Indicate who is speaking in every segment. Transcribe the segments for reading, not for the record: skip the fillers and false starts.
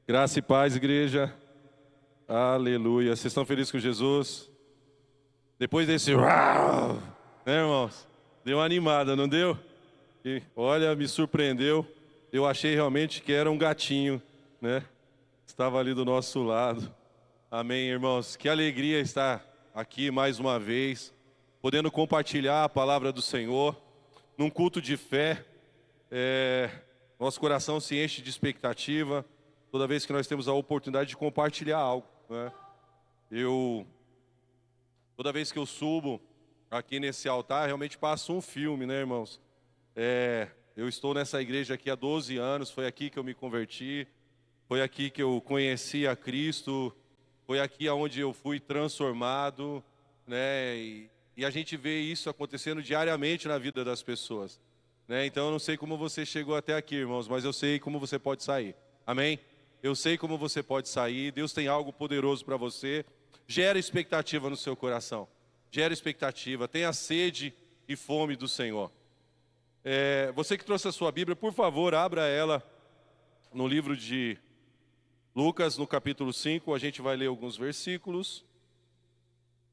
Speaker 1: Graça e paz, igreja. Aleluia. Vocês estão felizes com Jesus? Depois desse uau, né, irmãos? Deu uma animada, não deu? E, olha, me surpreendeu. Eu achei realmente que era um gatinho, né? Estava ali do nosso lado. Amém, irmãos. Que alegria estar aqui mais uma vez, podendo compartilhar a palavra do Senhor, num culto de fé. Nosso coração se enche de expectativa toda vez que nós temos a oportunidade de compartilhar algo, né? Toda vez que eu subo aqui nesse altar, realmente passa um filme, né, irmãos? Eu estou nessa igreja aqui há 12 anos, foi aqui que eu me converti, foi aqui que eu conheci a Cristo, foi aqui onde eu fui transformado, né? E a gente vê isso acontecendo diariamente na vida das pessoas, né? Então eu não sei como você chegou até aqui, irmãos, mas eu sei como você pode sair. Amém? Eu sei como você pode sair. Deus tem algo poderoso para você. Gera expectativa no seu coração. Gera expectativa. Tenha sede e fome do Senhor. Você que trouxe a sua Bíblia, por favor, abra ela no livro de Lucas, no capítulo 5. A gente vai ler alguns versículos.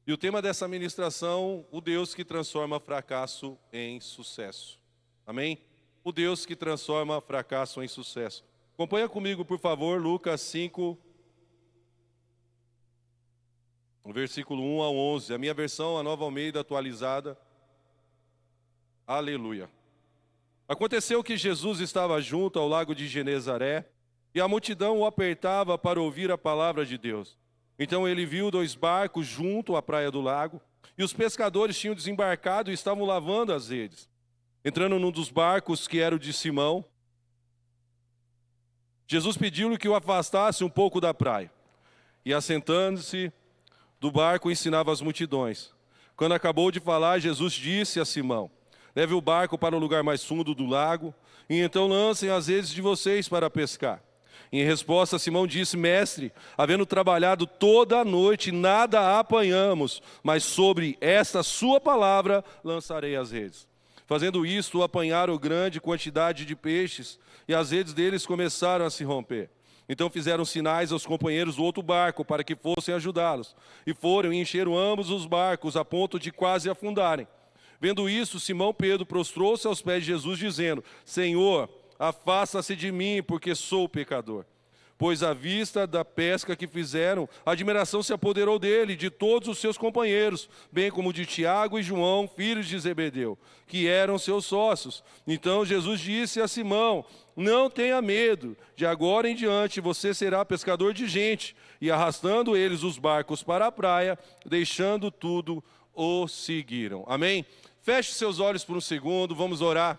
Speaker 1: E o tema dessa ministração, o Deus que transforma fracasso em sucesso. Amém? O Deus que transforma fracasso em sucesso. Acompanha comigo, por favor, Lucas 5, versículo 1 ao 11. A minha versão, a Nova Almeida atualizada. Aleluia. Aconteceu que Jesus estava junto ao lago de Genezaré, e a multidão o apertava para ouvir a palavra de Deus. Então ele viu 2 barcos junto à praia do lago, e os pescadores tinham desembarcado e estavam lavando as redes. Entrando num dos barcos, que era o de Simão, Jesus pediu-lhe que o afastasse um pouco da praia. E assentando-se do barco, ensinava as multidões. Quando acabou de falar, Jesus disse a Simão: leve o barco para o lugar mais fundo do lago, e então lancem as redes de vocês para pescar. Em resposta, Simão disse: mestre, havendo trabalhado toda a noite, nada apanhamos, mas sobre esta sua palavra lançarei as redes. Fazendo isto, apanharam grande quantidade de peixes, e as redes deles começaram a se romper. Então fizeram sinais aos companheiros do outro barco, para que fossem ajudá-los. E foram e encheram ambos os barcos, a ponto de quase afundarem. Vendo isso, Simão Pedro prostrou-se aos pés de Jesus, dizendo: Senhor, afasta-se de mim, porque sou pecador. Pois à vista da pesca que fizeram, a admiração se apoderou dele e de todos os seus companheiros, bem como de Tiago e João, filhos de Zebedeu, que eram seus sócios. Então Jesus disse a Simão: não tenha medo, de agora em diante você será pescador de gente. E arrastando eles os barcos para a praia, deixando tudo, o seguiram. Amém? Feche seus olhos por um segundo, vamos orar.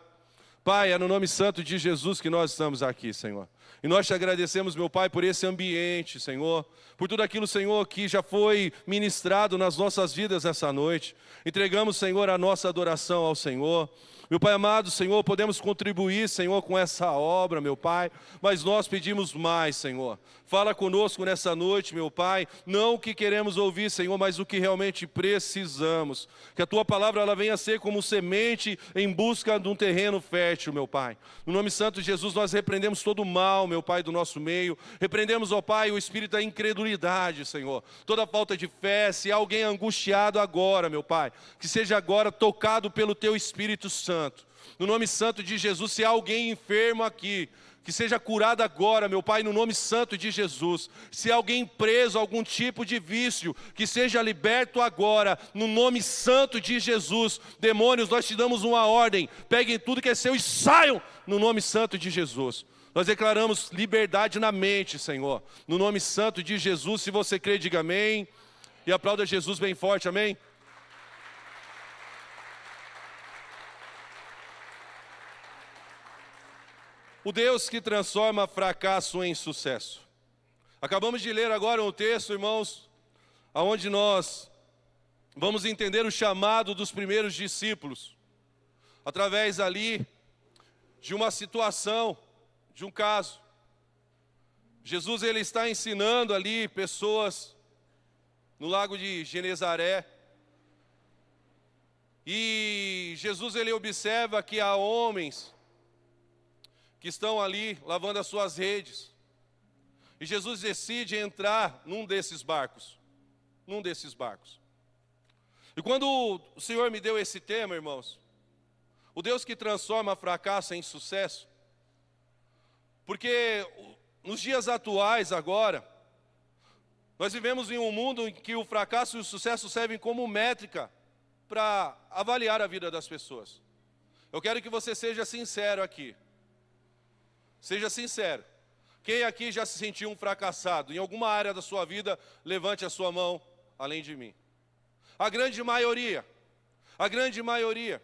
Speaker 1: Pai, é no nome santo de Jesus que nós estamos aqui, Senhor. E nós te agradecemos, meu Pai, por esse ambiente, Senhor. Por tudo aquilo, Senhor, que já foi ministrado nas nossas vidas essa noite. Entregamos, Senhor, a nossa adoração ao Senhor. Meu Pai amado, Senhor, podemos contribuir, Senhor, com essa obra, meu Pai. Mas nós pedimos mais, Senhor. Fala conosco nessa noite, meu Pai. Não o que queremos ouvir, Senhor, mas o que realmente precisamos. Que a Tua palavra ela venha a ser como semente em busca de um terreno fértil, meu Pai. No nome santo de Jesus, nós repreendemos todo o mal, meu Pai, do nosso meio. Repreendemos, ó Pai, o espírito da incredulidade, Senhor. Toda falta de fé, se há alguém angustiado agora, meu Pai, que seja agora tocado pelo Teu Espírito Santo. No nome santo de Jesus, se há alguém enfermo aqui, que seja curado agora, meu Pai, no nome santo de Jesus. Se há alguém preso a algum tipo de vício, que seja liberto agora, no nome santo de Jesus. Demônios, nós te damos uma ordem: peguem tudo que é seu e saiam, no nome santo de Jesus. Nós declaramos liberdade na mente, Senhor, no nome santo de Jesus. Se você crê, diga amém. E aplauda Jesus bem forte, amém. O Deus que transforma fracasso em sucesso. Acabamos de ler agora um texto, irmãos, onde nós vamos entender o chamado dos primeiros discípulos, através ali de uma situação, de um caso. Jesus ele está ensinando ali pessoas no lago de Genezaré. E Jesus ele observa que há homens que estão ali lavando as suas redes. E Jesus decide entrar num desses barcos. Num desses barcos. E quando o Senhor me deu esse tema, irmãos, o Deus que transforma fracasso em sucesso, porque nos dias atuais agora, nós vivemos em um mundo em que o fracasso e o sucesso servem como métrica para avaliar a vida das pessoas. Eu quero que você seja sincero aqui. Seja sincero. Quem aqui já se sentiu um fracassado? Em alguma área da sua vida, levante a sua mão, além de mim. A grande maioria. A grande maioria.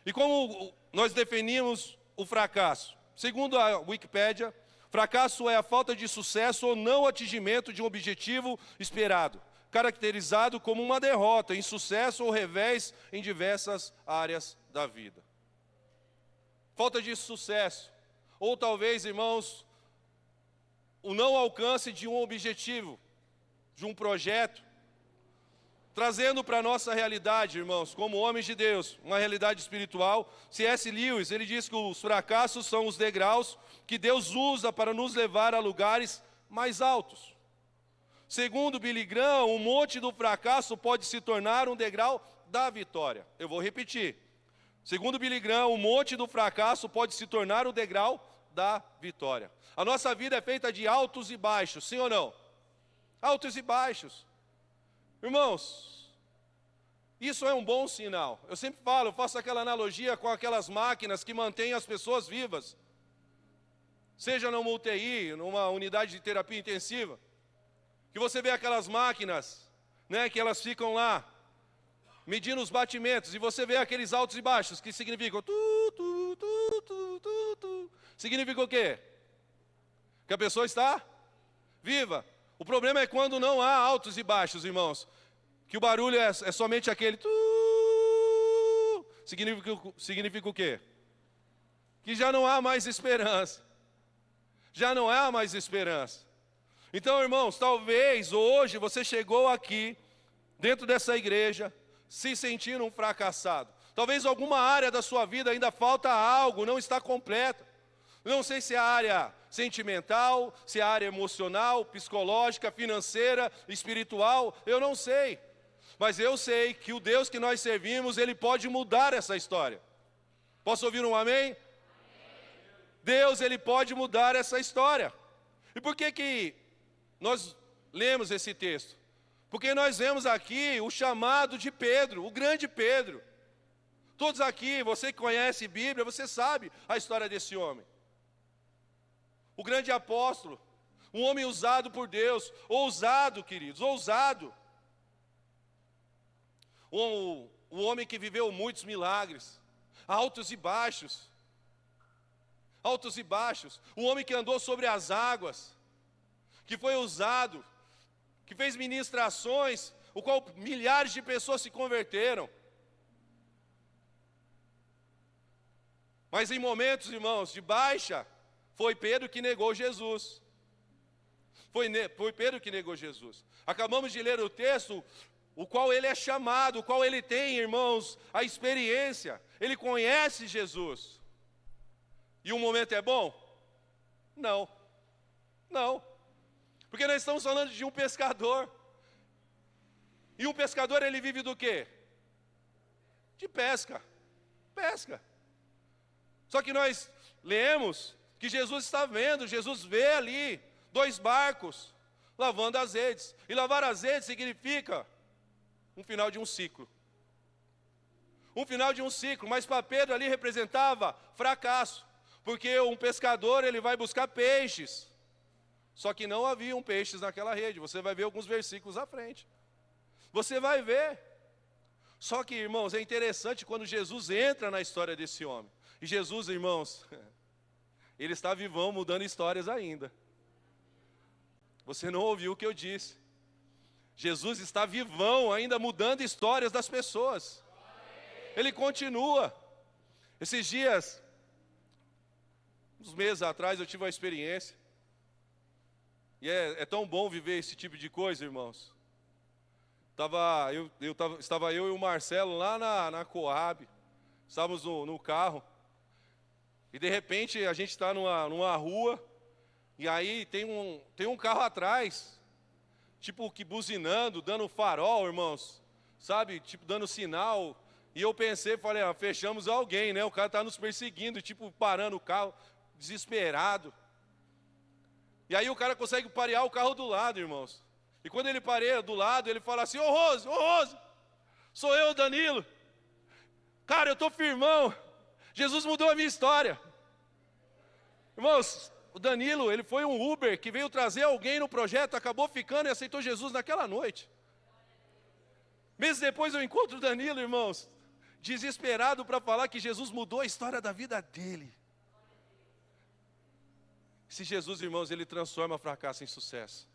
Speaker 1: E como nós definimos o fracasso? Segundo a Wikipédia, fracasso é a falta de sucesso ou não atingimento de um objetivo esperado, caracterizado como uma derrota, insucesso ou revés em diversas áreas da vida. Falta de sucesso. Ou talvez, irmãos, o não alcance de um objetivo, de um projeto, trazendo para a nossa realidade, irmãos, como homens de Deus, uma realidade espiritual. C.S. Lewis, ele diz que os fracassos são os degraus que Deus usa para nos levar a lugares mais altos. Segundo Billy Graham, o monte do fracasso pode se tornar um degrau da vitória. Eu vou repetir. Segundo Billy Graham, o monte do fracasso pode se tornar o degrau da vitória. A nossa vida é feita de altos e baixos, sim ou não? Altos e baixos. Irmãos, isso é um bom sinal. Eu sempre falo, eu faço aquela analogia com aquelas máquinas que mantêm as pessoas vivas. Seja numa UTI, numa unidade de terapia intensiva, que você vê aquelas máquinas, né, que elas ficam lá, medindo os batimentos, e você vê aqueles altos e baixos, que significam significa o quê? Que a pessoa está viva. O problema é quando não há altos e baixos, irmãos, que o barulho é somente aquele significa o quê? Que já não há mais esperança. Já não há mais esperança. Então, irmãos, talvez hoje você chegou aqui, dentro dessa igreja, se sentindo um fracassado. Talvez alguma área da sua vida ainda falta algo, não está completa. Não sei se é a área sentimental, se é a área emocional, psicológica, financeira, espiritual, eu não sei. Mas eu sei que o Deus que nós servimos, Ele pode mudar essa história. Posso ouvir um amém? Deus, Ele pode mudar essa história. E por que nós lemos esse texto? Porque nós vemos aqui o chamado de Pedro, o grande Pedro. Todos aqui, você que conhece Bíblia, você sabe a história desse homem. O grande apóstolo, um homem usado por Deus, ousado, queridos, ousado. O homem que viveu muitos milagres, altos e baixos. Altos e baixos. O homem que andou sobre as águas, que foi usado, que fez ministrações, o qual milhares de pessoas se converteram. Mas em momentos, irmãos, de baixa, foi Pedro que negou Jesus. Foi Pedro que negou Jesus. Acabamos de ler o texto, o qual ele é chamado, o qual ele tem, irmãos, a experiência. Ele conhece Jesus. E o momento é bom? Não. Não. Porque nós estamos falando de um pescador. E um pescador, ele vive do quê? De pesca. Pesca. Só que nós lemos que Jesus está vendo, Jesus vê ali 2 barcos lavando as redes. E lavar as redes significa um final de um ciclo. Um final de um ciclo, mas para Pedro ali representava fracasso. Porque um pescador, ele vai buscar peixes. Só que não haviam peixes naquela rede. Você vai ver alguns versículos à frente. Você vai ver. Só que, irmãos, é interessante quando Jesus entra na história desse homem. E Jesus, irmãos, Ele está vivão, mudando histórias ainda. Você não ouviu o que eu disse. Jesus está vivão, ainda mudando histórias das pessoas. Ele continua. Esses dias, uns meses atrás, eu tive uma experiência. E é tão bom viver esse tipo de coisa, irmãos. Estava eu e o Marcelo lá na Coab. Estávamos no carro. E de repente a gente está numa rua. E aí tem um carro atrás, tipo que buzinando, dando farol, irmãos, sabe, tipo dando sinal. E eu pensei, falei, fechamos alguém, né? O cara está nos perseguindo, tipo parando o carro, desesperado. E aí o cara consegue parear o carro do lado, irmãos. E quando ele pareia do lado, ele fala assim, ô Rose, sou eu, Danilo. Cara, eu estou firmão, Jesus mudou a minha história. Irmãos, o Danilo, ele foi um Uber que veio trazer alguém no projeto, acabou ficando e aceitou Jesus naquela noite. Meses depois eu encontro o Danilo, irmãos, desesperado para falar que Jesus mudou a história da vida dele. Se Jesus, irmãos, ele transforma fracasso em sucesso.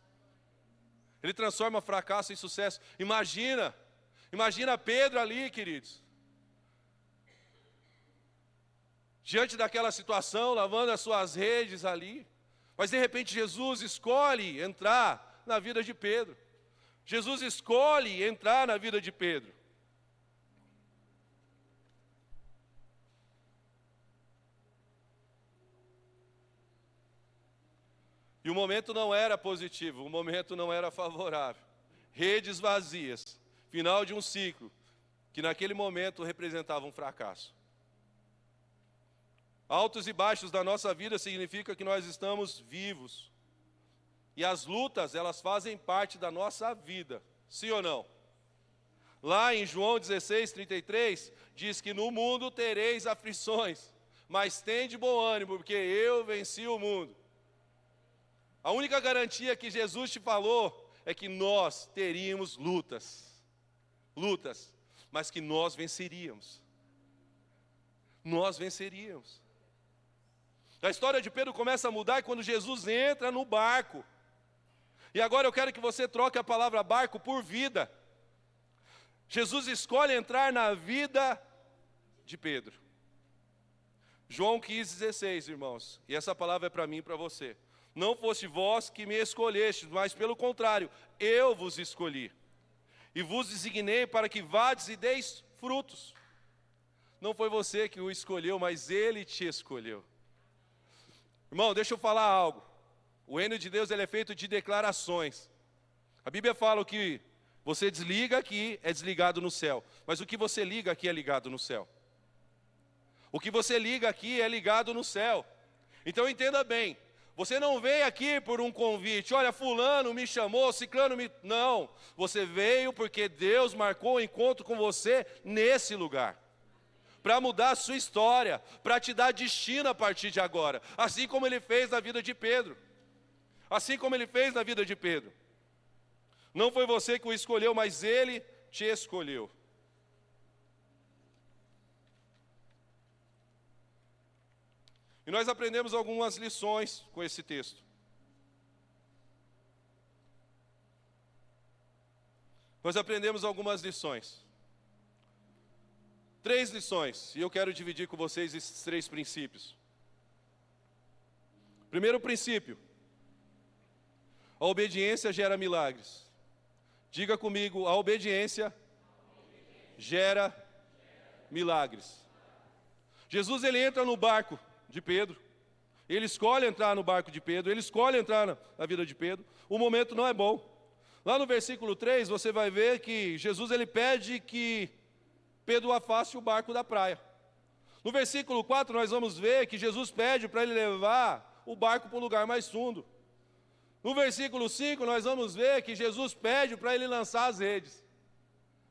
Speaker 1: Ele transforma fracasso em sucesso. Imagina Pedro ali, queridos. Diante daquela situação, lavando as suas redes ali. Mas de repente Jesus escolhe entrar na vida de Pedro. Jesus escolhe entrar na vida de Pedro. E o momento não era positivo, o momento não era favorável. Redes vazias, final de um ciclo, que naquele momento representava um fracasso. Altos e baixos da nossa vida significa que nós estamos vivos. E as lutas, elas fazem parte da nossa vida, sim ou não? Lá em João 16:33, diz que no mundo tereis aflições, mas tende bom ânimo, porque eu venci o mundo. A única garantia que Jesus te falou é que nós teríamos lutas, mas que nós venceríamos. Nós venceríamos. A história de Pedro começa a mudar quando Jesus entra no barco. E agora eu quero que você troque a palavra barco por vida. Jesus escolhe entrar na vida de Pedro. João 15:16, irmãos. E essa palavra é para mim e para você. Não foste vós que me escolhestes, mas pelo contrário, eu vos escolhi. E vos designei para que vades e deis frutos. Não foi você que o escolheu, mas ele te escolheu. Irmão, deixa eu falar algo. O reino de Deus ele é feito de declarações. A Bíblia fala que você desliga aqui, é desligado no céu. Mas o que você liga aqui é ligado no céu. O que você liga aqui é ligado no céu. Então entenda bem. Você não veio aqui por um convite, olha, fulano me chamou, ciclano me... Não, você veio porque Deus marcou o encontro com você nesse lugar. Para mudar a sua história, para te dar destino a partir de agora. Assim como ele fez na vida de Pedro. Assim como ele fez na vida de Pedro. Não foi você que o escolheu, mas ele te escolheu. E nós aprendemos algumas lições com esse texto. Nós aprendemos algumas lições. 3 lições, e eu quero dividir com vocês esses 3 princípios. Primeiro princípio: a obediência gera milagres. Diga comigo, a obediência gera milagres. Jesus ele entra no barco de Pedro, ele escolhe entrar no barco de Pedro, ele escolhe entrar na vida de Pedro. O momento não é bom. Lá no versículo 3 você vai ver que Jesus ele pede que Pedro afaste o barco da praia. No versículo 4 nós vamos ver que Jesus pede para ele levar o barco para um lugar mais fundo. No versículo 5 nós vamos ver que Jesus pede para ele lançar as redes.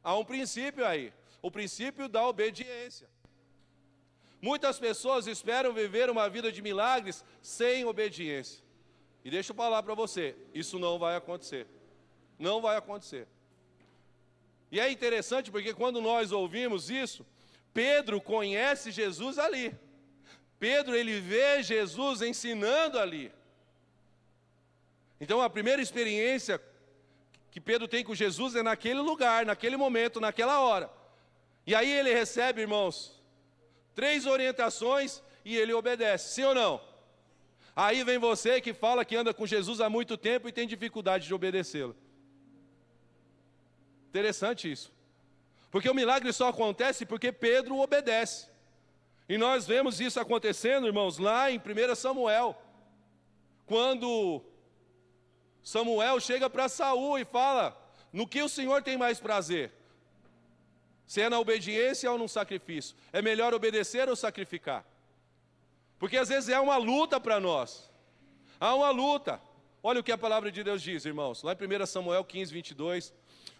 Speaker 1: Há um princípio aí, o princípio da obediência. Muitas pessoas esperam viver uma vida de milagres sem obediência. E deixa eu falar para você, isso não vai acontecer. Não vai acontecer. E é interessante porque quando nós ouvimos isso, Pedro conhece Jesus ali. Pedro, ele vê Jesus ensinando ali. Então a primeira experiência que Pedro tem com Jesus é naquele lugar, naquele momento, naquela hora. E aí ele recebe, irmãos, 3 orientações e ele obedece, sim ou não? Aí vem você que fala que anda com Jesus há muito tempo e tem dificuldade de obedecê-lo. Interessante isso. Porque o milagre só acontece porque Pedro obedece. E nós vemos isso acontecendo, irmãos, lá em 1 Samuel. quando Samuel chega para Saul e fala: no que o Senhor tem mais prazer? Se é na obediência ou no sacrifício? É melhor obedecer ou sacrificar? Porque às vezes é uma luta para nós. Há uma luta. Olha o que a palavra de Deus diz, irmãos. Lá em 1 Samuel 15, 22.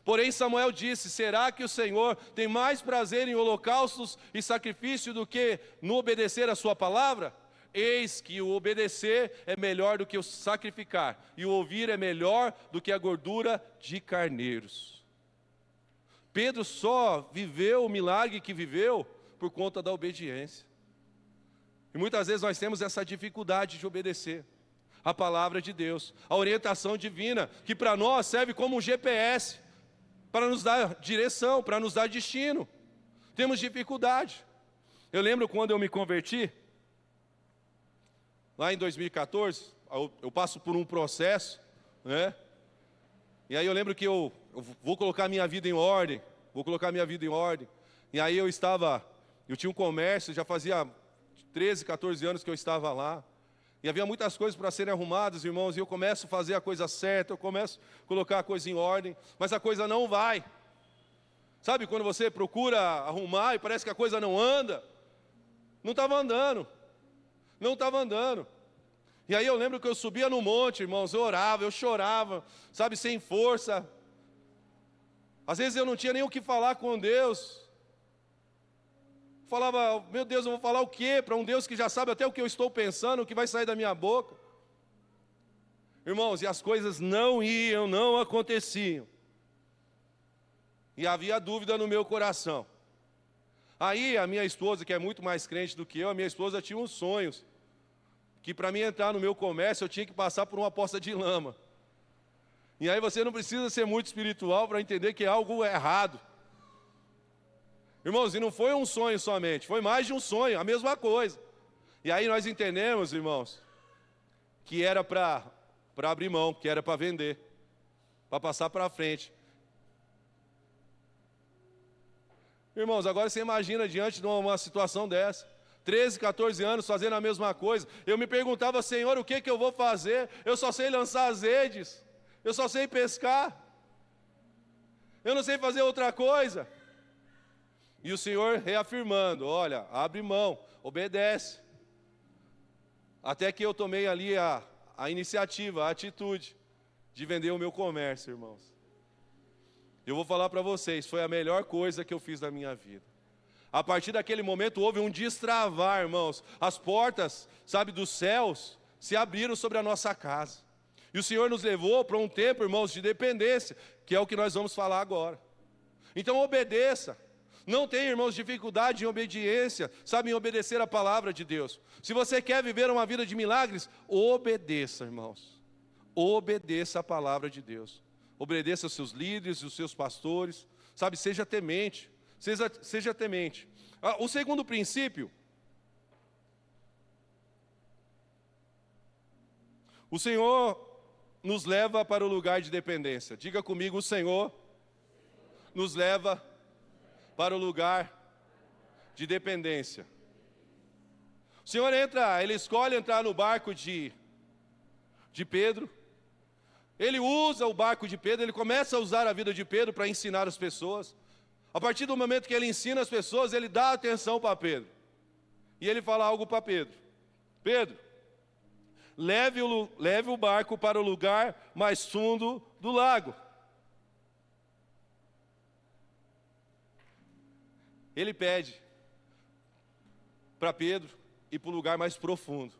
Speaker 1: Porém Samuel disse: será que o Senhor tem mais prazer em holocaustos e sacrifício do que no obedecer a sua palavra? Eis que o obedecer é melhor do que o sacrificar, e o ouvir é melhor do que a gordura de carneiros. Pedro só viveu o milagre que viveu por conta da obediência. E muitas vezes nós temos essa dificuldade de obedecer a palavra de Deus, a orientação divina, que para nós serve como um GPS, para nos dar direção, para nos dar destino. Temos dificuldade. Eu lembro quando eu me converti, lá em 2014, eu passo por um processo, né? E aí eu lembro que eu vou colocar minha vida em ordem, E aí eu tinha um comércio, já fazia 13, 14 anos que eu estava lá. E havia muitas coisas para serem arrumadas, irmãos, e eu começo a fazer a coisa certa, eu começo a colocar a coisa em ordem, mas a coisa não vai. Sabe quando você procura arrumar e parece que a coisa não anda? Não estava andando. E aí eu lembro que eu subia no monte, irmãos, eu orava, eu chorava, sabe, sem força. Às vezes eu não tinha nem o que falar com Deus. Falava: meu Deus, eu vou falar o quê para um Deus que já sabe até o que eu estou pensando, o que vai sair da minha boca? Irmãos, e as coisas não aconteciam. E havia dúvida no meu coração. Aí a minha esposa, que é muito mais crente do que eu, a minha esposa tinha uns sonhos, que para mim entrar no meu comércio eu tinha que passar por uma poça de lama. E aí você não precisa ser muito espiritual para entender que é algo errado. Irmãos, e não foi um sonho somente, foi mais de um sonho, a mesma coisa. E aí nós entendemos, irmãos, que era para abrir mão, que era para vender, para passar para frente. Irmãos, agora você imagina diante de uma situação dessa, 13, 14 anos fazendo a mesma coisa. Eu me perguntava: Senhor, o que eu vou fazer? Eu só sei lançar as redes, eu só sei pescar, eu não sei fazer outra coisa. E o Senhor reafirmando: olha, abre mão, obedece. Até que eu tomei ali a iniciativa, a atitude de vender o meu comércio, irmãos. Eu vou falar para vocês, foi a melhor coisa que eu fiz na minha vida. A partir daquele momento houve um destravar, irmãos. As portas, sabe, dos céus se abriram sobre a nossa casa. E o Senhor nos levou para um tempo, irmãos, de dependência, que é o que nós vamos falar agora. Então obedeça. Não tenha, irmãos, dificuldade em obediência, sabe, em obedecer a palavra de Deus. Se você quer viver uma vida de milagres, obedeça, irmãos. Obedeça a palavra de Deus. Obedeça aos seus líderes, os seus pastores, sabe, seja temente. Seja temente. O segundo princípio, o Senhor nos leva para o lugar de dependência. Diga comigo: o Senhor nos leva para o lugar de dependência. O Senhor ele escolhe entrar no barco de Pedro. Ele usa o barco de Pedro, ele começa a usar a vida de Pedro para ensinar as pessoas. A partir do momento que ele ensina as pessoas, ele dá atenção para Pedro. E ele fala algo para Pedro: Pedro, leve o barco para o lugar mais fundo do lago. Ele pede para Pedro ir para o lugar mais profundo,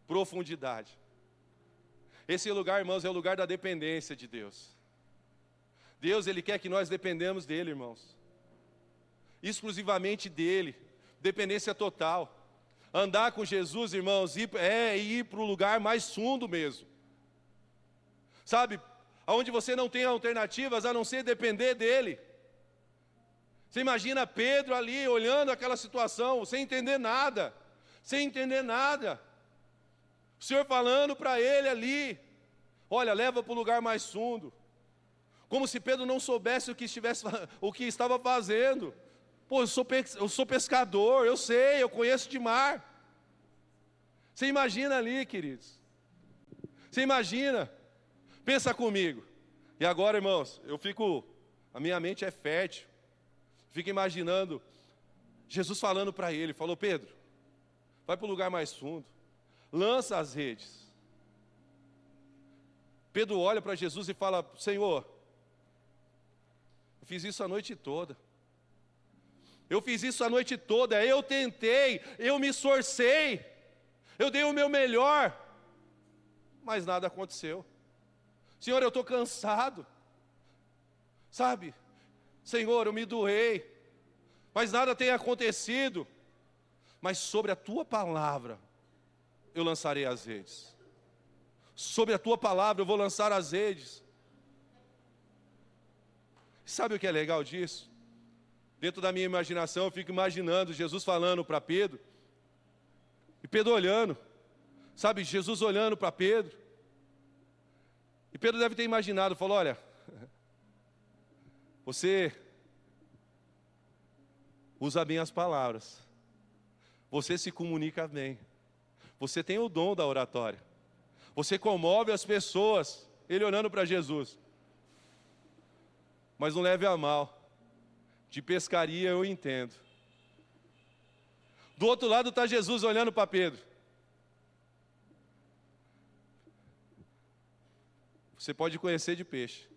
Speaker 1: profundidade. Esse lugar, irmãos, é o lugar da dependência de Deus. Deus, Ele quer que nós dependamos dEle, irmãos. Exclusivamente dEle, dependência total. Andar com Jesus, irmãos, é ir para o lugar mais fundo mesmo. Sabe, onde você não tem alternativas a não ser depender dEle. Você imagina Pedro ali, olhando aquela situação, sem entender nada. O Senhor falando para ele ali: olha, leva para o lugar mais fundo. Como se Pedro não soubesse o que estava fazendo. Pô, eu sou pescador, eu sei, eu conheço de mar. Você imagina ali, queridos. Você imagina? Pensa comigo. E agora, irmãos, a minha mente é fértil. Fico imaginando Jesus falando para ele, falou: Pedro, vai para o lugar mais fundo, lança as redes. Pedro olha para Jesus e fala: Senhor, eu fiz isso a noite toda. Eu fiz isso a noite toda, eu tentei, eu me esforcei, eu dei o meu melhor, mas nada aconteceu. Senhor, eu estou cansado, sabe? Senhor, eu me doei, mas nada tem acontecido. Mas sobre a tua palavra eu lançarei as redes. Sobre a tua palavra eu vou lançar as redes. Sabe o que é legal disso? Dentro da minha imaginação eu fico imaginando Jesus falando para Pedro, e Pedro olhando, sabe, Jesus olhando para Pedro, e Pedro deve ter imaginado, falou: olha, você usa bem as palavras, você se comunica bem, você tem o dom da oratória, você comove as pessoas. Ele olhando para Jesus, mas não leve a mal, de pescaria eu entendo. Do outro lado está Jesus olhando para Pedro. Você pode conhecer de peixe,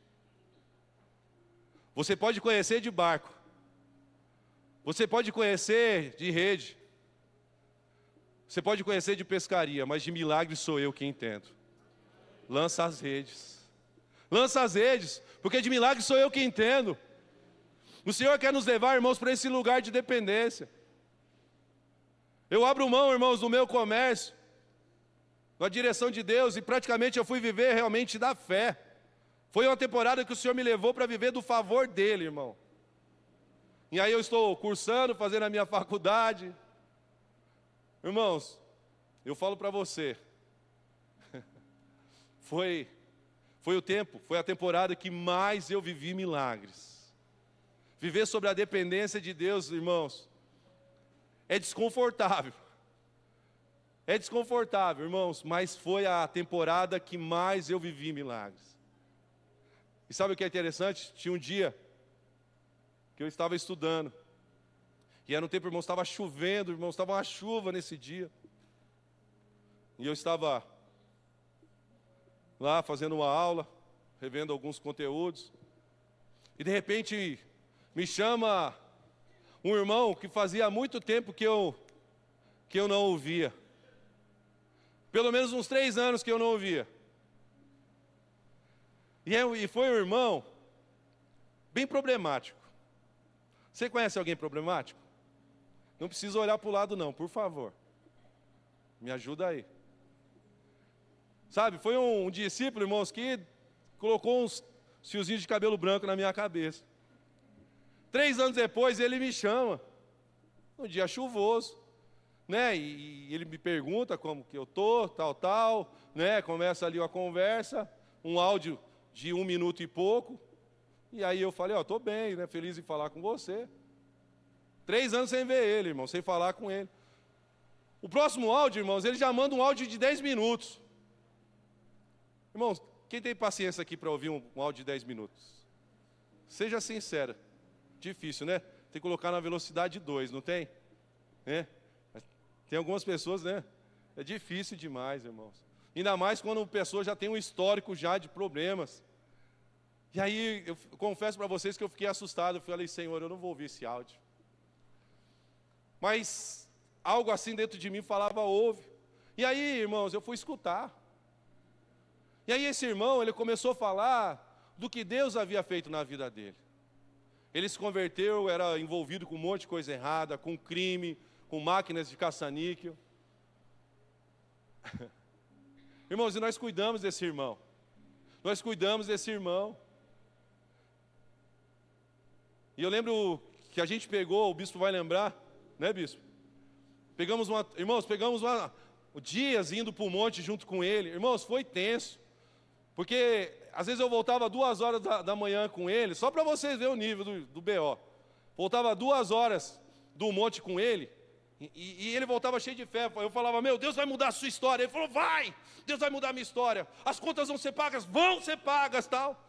Speaker 1: você pode conhecer de barco, você pode conhecer de rede, você pode conhecer de pescaria, mas de milagre sou eu que entendo. Lança as redes. Lança as redes, porque de milagre sou eu que entendo. O Senhor quer nos levar, irmãos, para esse lugar de dependência. Eu abro mão, irmãos, do meu comércio, na direção de Deus, e praticamente eu fui viver realmente da fé. Foi uma temporada que o Senhor me levou para viver do favor dEle, irmão. E aí eu estou cursando, fazendo a minha faculdade. Irmãos, eu falo para você, foi o tempo, foi a temporada que mais eu vivi milagres. Viver sobre a dependência de Deus, irmãos, é desconfortável. É desconfortável, irmãos, mas foi a temporada que mais eu vivi milagres. E sabe o que é interessante? Tinha um dia que eu estava estudando, e era um tempo, irmãos, estava chovendo, irmãos, estava uma chuva nesse dia. E eu estava lá fazendo uma aula, revendo alguns conteúdos, e de repente me chama um irmão que fazia muito tempo que eu não ouvia. Pelo menos uns 3 anos que eu não ouvia. E foi um irmão bem problemático. Você conhece alguém problemático? Não precisa olhar para o lado não, por favor. Me ajuda aí. Sabe, foi um discípulo, irmãos, que colocou uns fiozinhos de cabelo branco na minha cabeça. 3 anos depois ele me chama, um dia chuvoso, né? E ele me pergunta como que eu tô, tal, né? Começa ali uma conversa, um áudio de 1 minuto e pouco. E aí eu falei: ó, tô bem, né? Feliz em falar com você. 3 anos sem ver ele, irmão, sem falar com ele. O próximo áudio, irmãos, ele já manda um áudio de 10 minutos. Irmãos, quem tem paciência aqui para ouvir um áudio de 10 minutos? Seja sincero. Difícil, né? Tem que colocar na velocidade 2, não tem? É. Tem algumas pessoas, né? É difícil demais, irmãos. Ainda mais quando a pessoa já tem um histórico já de problemas. E aí, eu confesso para vocês que eu fiquei assustado. Eu falei: Senhor, eu não vou ouvir esse áudio. Mas algo assim dentro de mim falava: ouve. E aí, irmãos, eu fui escutar. E aí esse irmão, ele começou a falar do que Deus havia feito na vida dele. Ele se converteu, era envolvido com um monte de coisa errada, com crime, com máquinas de caça-níquel. Irmãos, e nós cuidamos desse irmão. Nós cuidamos desse irmão. E eu lembro que a gente pegou, o bispo vai lembrar, né, bispo? Irmãos, pegamos dias indo para o monte junto com ele. Irmãos, foi tenso. Porque às vezes eu voltava 2 horas da manhã com ele, só para vocês verem o nível do BO. Voltava 2 horas do monte com ele, E ele voltava cheio de fé. Eu falava, meu, Deus vai mudar a sua história. Ele falou, vai, Deus vai mudar a minha história. As contas vão ser pagas, tal.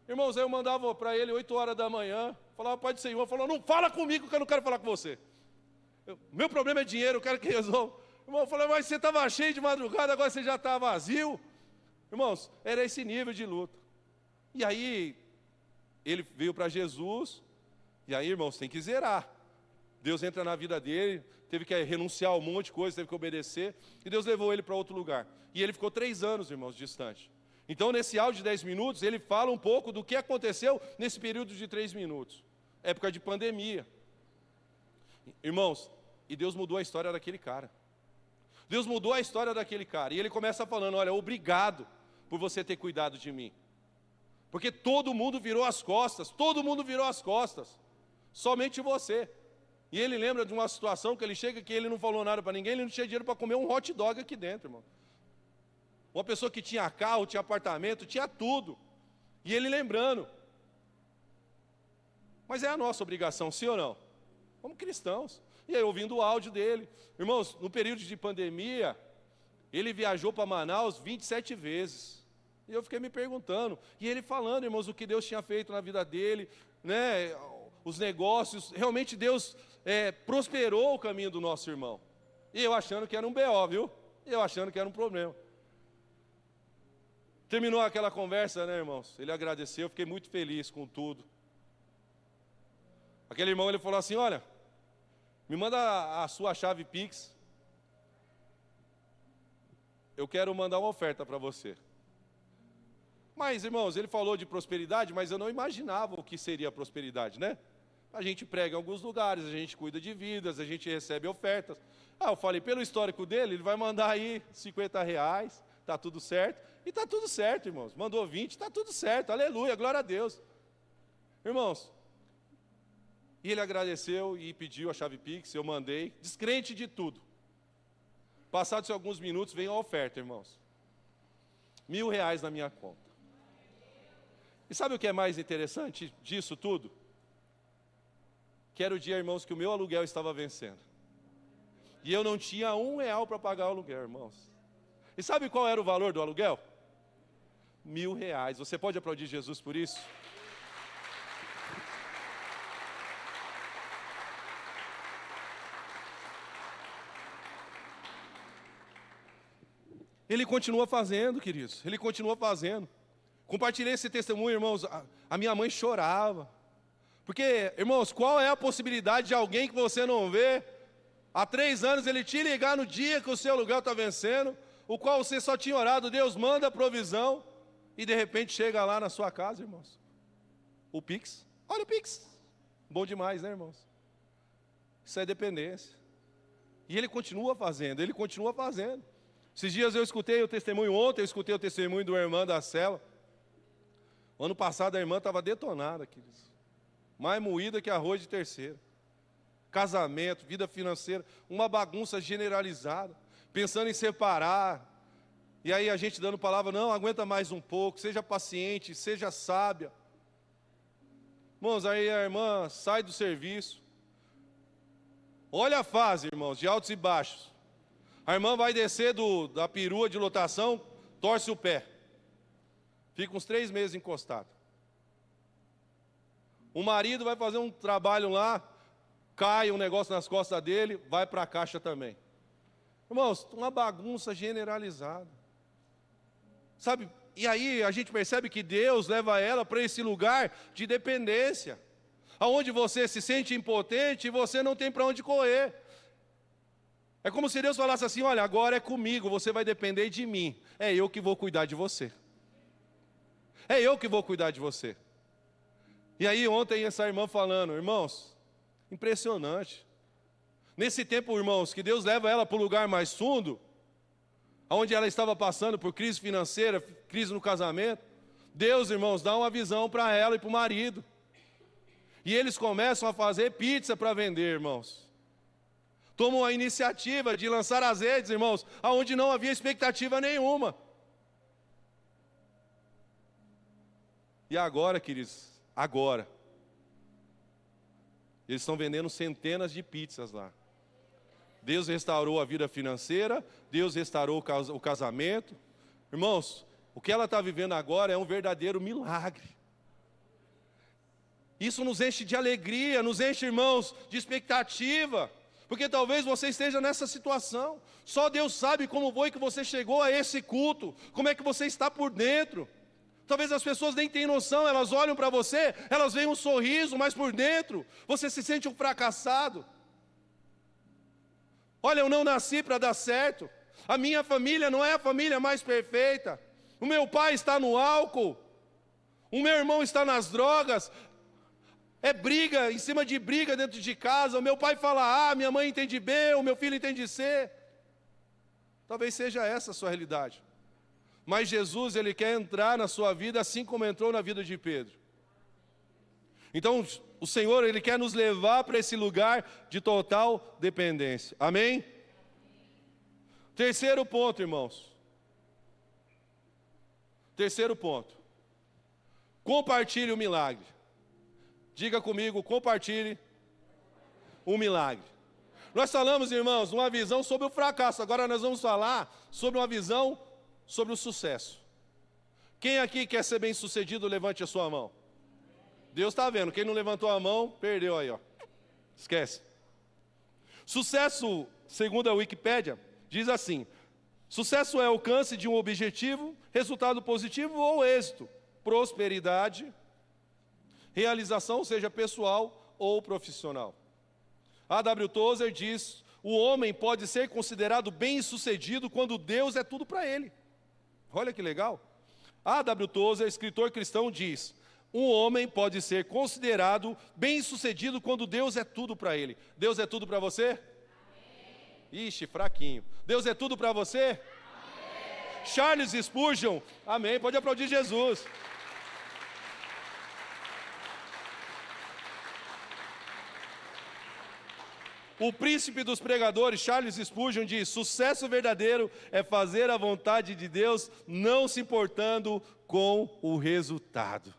Speaker 1: Irmãos, aí eu mandava para ele 8 horas da manhã. Falava, Pai do Senhor. Falou, não fala comigo que eu não quero falar com você. Meu problema é dinheiro, eu quero que resolva. Irmão, eu falei, mas você estava cheio de madrugada, agora você já está vazio. Irmãos, era esse nível de luta. E aí, ele veio para Jesus. E aí, irmãos, tem que zerar. Deus entra na vida dele, teve que renunciar a um monte de coisa, teve que obedecer, e Deus levou ele para outro lugar. E ele ficou 3 anos, irmãos, distante. Então, nesse áudio de 10 minutos, ele fala um pouco do que aconteceu nesse período de 3 minutos. Época de pandemia. Irmãos, e Deus mudou a história daquele cara. Deus mudou a história daquele cara. E ele começa falando, olha, obrigado por você ter cuidado de mim. Porque todo mundo virou as costas, somente você. E ele lembra de uma situação que ele chega que ele não falou nada para ninguém, ele não tinha dinheiro para comer um hot dog aqui dentro, irmão. Uma pessoa que tinha carro, tinha apartamento, tinha tudo. E ele lembrando. Mas é a nossa obrigação, sim ou não? Como cristãos. E aí, ouvindo o áudio dele. Irmãos, no período de pandemia, ele viajou para Manaus 27 vezes. E eu fiquei me perguntando. E ele falando, irmãos, o que Deus tinha feito na vida dele, né? Os negócios. Realmente Deus prosperou o caminho do nosso irmão. E eu achando que era um BO, viu? Eu achando que era um problema. Terminou aquela conversa, né, irmãos? Ele agradeceu, eu fiquei muito feliz com tudo. Aquele irmão, ele falou assim, olha, me manda a sua chave Pix. Eu quero mandar uma oferta para você. Mas, irmãos, ele falou de prosperidade, mas eu não imaginava o que seria a prosperidade, né? A gente prega em alguns lugares, a gente cuida de vidas, a gente recebe ofertas. Eu falei, pelo histórico dele, ele vai mandar aí R$50, tá tudo certo. E tá tudo certo, irmãos. Mandou 20, tá tudo certo, aleluia, glória a Deus. Irmãos, e ele agradeceu e pediu a chave Pix, eu mandei, descrente de tudo. Passados alguns minutos, veio a oferta, irmãos. R$1.000 na minha conta. E sabe o que é mais interessante disso tudo? Que era o dia, irmãos, que o meu aluguel estava vencendo. E eu não tinha R$1 para pagar o aluguel, irmãos. E sabe qual era o valor do aluguel? R$1.000. Você pode aplaudir Jesus por isso? Ele continua fazendo, queridos. Ele continua fazendo. Compartilhei esse testemunho, irmãos. A minha mãe chorava. Porque, irmãos, qual é a possibilidade de alguém que você não vê, há 3 anos ele te ligar no dia que o seu aluguel está vencendo, o qual você só tinha orado, Deus manda a provisão, e de repente chega lá na sua casa, irmãos. O Pix. Olha o Pix. Bom demais, né, irmãos? Isso é dependência. E ele continua fazendo, ele continua fazendo. Esses dias eu escutei o testemunho, ontem eu escutei o testemunho de uma irmã da cela. Ano passado a irmã estava detonada, queridos. Mais moída que arroz de terceira. Casamento, vida financeira, uma bagunça generalizada. Pensando em separar. E aí a gente dando palavra, não, aguenta mais um pouco, seja paciente, seja sábia. Irmãos, aí a irmã sai do serviço. Olha a fase, irmãos, de altos e baixos. A irmã vai descer da perua de lotação, torce o pé. Fica uns 3 meses encostado. O marido vai fazer um trabalho lá, cai um negócio nas costas dele, vai para a caixa também. Irmãos, uma bagunça generalizada. Sabe, e aí a gente percebe que Deus leva ela para esse lugar de dependência. Aonde você se sente impotente e você não tem para onde correr. É como se Deus falasse assim, olha, agora é comigo, você vai depender de mim. É eu que vou cuidar de você. É eu que vou cuidar de você. E aí ontem essa irmã falando, irmãos, impressionante. Nesse tempo, irmãos, que Deus leva ela para o lugar mais fundo, onde ela estava passando por crise financeira, crise no casamento, Deus, irmãos, dá uma visão para ela e para o marido. E eles começam a fazer pizza para vender, irmãos. Tomam a iniciativa de lançar as redes, irmãos, aonde não havia expectativa nenhuma. E agora, queridos, eles estão vendendo centenas de pizzas lá. Deus restaurou a vida financeira, Deus restaurou o casamento. Irmãos, o que ela está vivendo agora é um verdadeiro milagre. Isso nos enche de alegria, nos enche, irmãos, de expectativa. Porque talvez você esteja nessa situação. Só Deus sabe como foi que você chegou a esse culto, como é que você está por dentro. Talvez as pessoas nem tenham noção, elas olham para você, elas veem um sorriso, mas por dentro você se sente um fracassado. Olha, eu não nasci para dar certo. A minha família não é a família mais perfeita. O meu pai está no álcool. O meu irmão está nas drogas. É briga, em cima de briga dentro de casa. O meu pai fala A, minha mãe entende B, o meu filho entende C. Talvez seja essa a sua realidade. Mas Jesus, Ele quer entrar na sua vida assim como entrou na vida de Pedro. Então, o Senhor, Ele quer nos levar para esse lugar de total dependência. Amém? Terceiro ponto, irmãos. Terceiro ponto. Compartilhe o milagre. Diga comigo, compartilhe o milagre. Nós falamos, irmãos, uma visão sobre o fracasso. Agora nós vamos falar sobre uma visão sobre o sucesso. Quem aqui quer ser bem sucedido, levante a sua mão. Deus está vendo, quem não levantou a mão, perdeu aí, ó. Esquece. Sucesso, segundo a Wikipédia, diz assim: sucesso é alcance de um objetivo, resultado positivo ou êxito, prosperidade, realização, seja pessoal ou profissional. A.W. Tozer diz: o homem pode ser considerado bem-sucedido quando Deus é tudo para ele. Olha que legal. A.W. Tozer, escritor cristão, diz: um homem pode ser considerado bem-sucedido quando Deus é tudo para ele. Deus é tudo para você? Amém. Ixi, fraquinho. Deus é tudo para você? Amém. Charles Spurgeon, amém, pode aplaudir Jesus. O príncipe dos pregadores, Charles Spurgeon, diz: sucesso verdadeiro é fazer a vontade de Deus, não se importando com o resultado.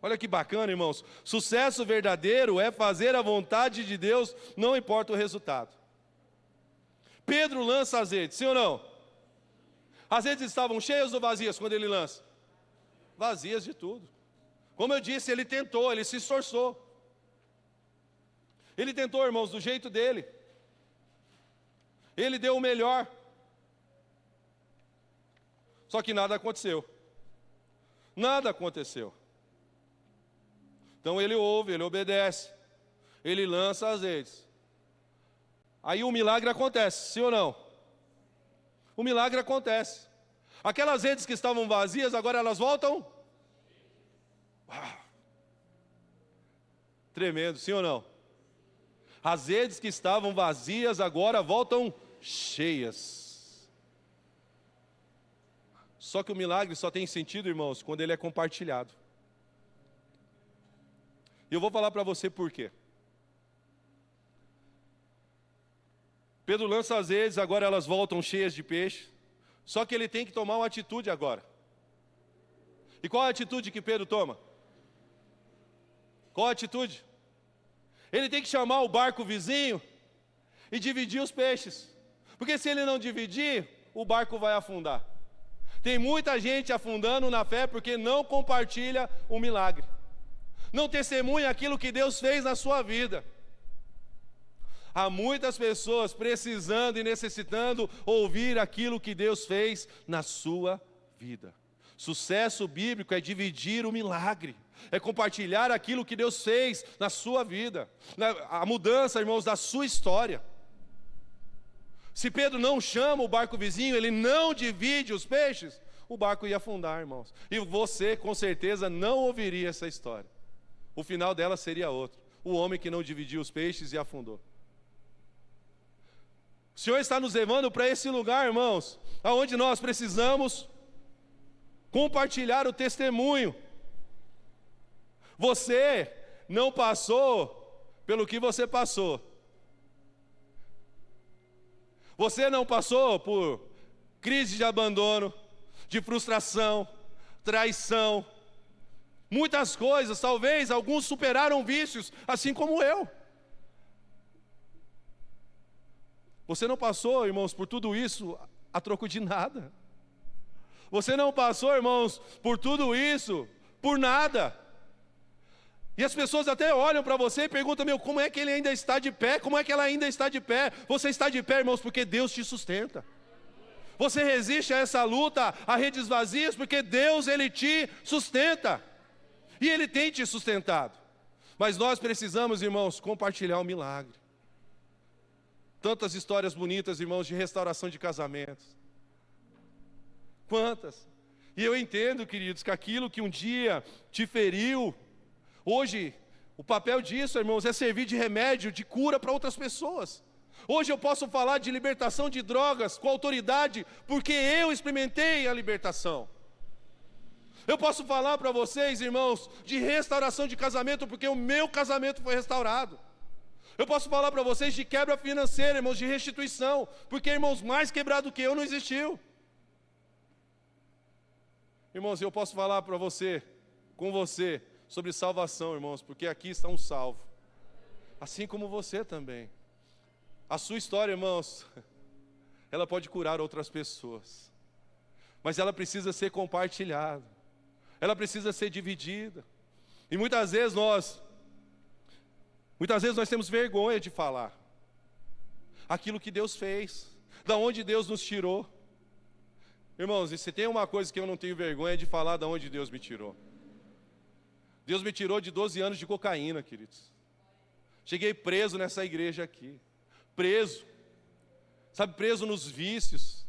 Speaker 1: Olha que bacana, irmãos. Sucesso verdadeiro é fazer a vontade de Deus, não importa o resultado. Pedro lança as redes, sim ou não? As redes estavam cheias ou vazias quando ele lança? Vazias de tudo. Como eu disse, ele tentou, ele se esforçou. Ele tentou, irmãos, do jeito dele. Ele deu o melhor. Só que nada aconteceu. Nada aconteceu. Então ele ouve, ele obedece. Ele lança as redes. Aí o milagre acontece, sim ou não? O milagre acontece. Aquelas redes que estavam vazias, agora elas voltam? Tremendo, sim ou não? As redes que estavam vazias agora voltam cheias. Só que o milagre só tem sentido, irmãos, quando ele é compartilhado. E eu vou falar para você por quê. Pedro lança as redes, agora elas voltam cheias de peixe. Só que ele tem que tomar uma atitude agora. E qual a atitude que Pedro toma? Qual a atitude? Ele tem que chamar o barco vizinho e dividir os peixes. Porque se ele não dividir, o barco vai afundar. Tem muita gente afundando na fé porque não compartilha o milagre. Não testemunha aquilo que Deus fez na sua vida. Há muitas pessoas precisando e necessitando ouvir aquilo que Deus fez na sua vida. Sucesso bíblico é dividir o milagre. É compartilhar aquilo que Deus fez na sua vida. A mudança, irmãos, da sua história. Se Pedro não chama o barco vizinho, ele não divide os peixes, o barco ia afundar, irmãos. E você, com certeza, não ouviria essa história. O final dela seria outro. O homem que não dividiu os peixes e afundou. O Senhor está nos levando para esse lugar, irmãos, aonde nós precisamos compartilhar o testemunho. Você não passou pelo que você passou. Você não passou por crise de abandono, de frustração, traição. Muitas coisas, talvez alguns superaram vícios, assim como eu. Você não passou, irmãos, por tudo isso a troco de nada. Você não passou, irmãos, por tudo isso por nada. E as pessoas até olham para você e perguntam, como é que ele ainda está de pé? Como é que ela ainda está de pé? Você está de pé, irmãos, porque Deus te sustenta. Você resiste a essa luta, a redes vazias, porque Deus, Ele te sustenta. E Ele tem te sustentado. Mas nós precisamos, irmãos, compartilhar o milagre. Tantas histórias bonitas, irmãos, de restauração de casamentos. Quantas? E eu entendo, queridos, que aquilo que um dia te feriu, hoje, o papel disso, irmãos, é servir de remédio, de cura para outras pessoas. Hoje eu posso falar de libertação de drogas com autoridade, porque eu experimentei a libertação. Eu posso falar para vocês, irmãos, de restauração de casamento, porque o meu casamento foi restaurado. Eu posso falar para vocês de quebra financeira, irmãos, de restituição, porque, irmãos, mais quebrado que eu não existiu. Irmãos, eu posso falar para você, com você, sobre salvação, irmãos, porque aqui está um salvo, assim como você também. A sua história, irmãos, ela pode curar outras pessoas, mas ela precisa ser compartilhada, ela precisa ser dividida. E muitas vezes nós temos vergonha de falar aquilo que Deus fez, da onde Deus nos tirou. Irmãos, e se tem uma coisa que eu não tenho vergonha é de falar da onde Deus me tirou. Deus me tirou de 12 anos de cocaína, queridos. Cheguei preso nessa igreja aqui. Preso. Sabe, preso nos vícios.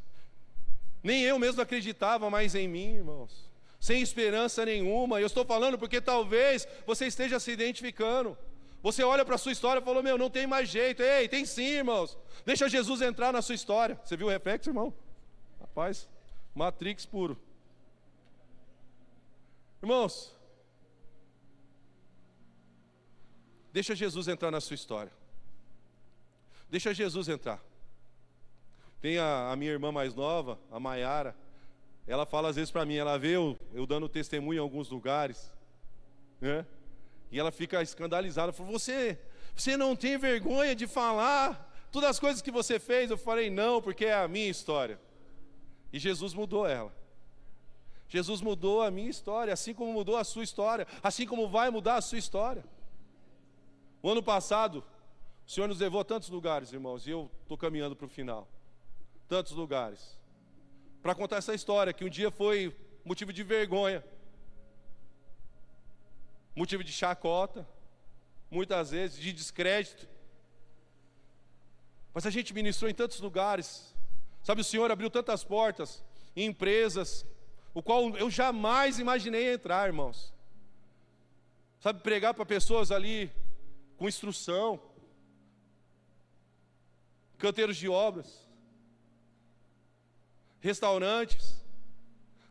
Speaker 1: Nem eu mesmo acreditava mais em mim, irmãos. Sem esperança nenhuma. Eu estou falando porque talvez você esteja se identificando. Você olha para a sua história e falou, não tem mais jeito. Ei, tem sim, irmãos. Deixa Jesus entrar na sua história. Você viu o reflexo, irmão? Rapaz, Matrix puro. Irmãos, deixa Jesus entrar na sua história. Deixa Jesus entrar. Tem a minha irmã mais nova, a Maiara. Ela fala às vezes para mim, ela vê eu dando testemunho em alguns lugares, né? E ela fica escandalizada. Ela fala, você não tem vergonha de falar todas as coisas que você fez? Eu falei, não, porque é a minha história. E Jesus mudou ela. Jesus mudou a minha história, assim como mudou a sua história, assim como vai mudar a sua história. O ano passado, o Senhor nos levou a tantos lugares, irmãos, e eu estou caminhando para o final. Tantos lugares. Para contar essa história, que um dia foi motivo de vergonha, motivo de chacota, muitas vezes de descrédito. Mas a gente ministrou em tantos lugares. Sabe, o Senhor abriu tantas portas em empresas, o qual eu jamais imaginei entrar, irmãos. Sabe, pregar para pessoas ali com instrução, canteiros de obras, restaurantes,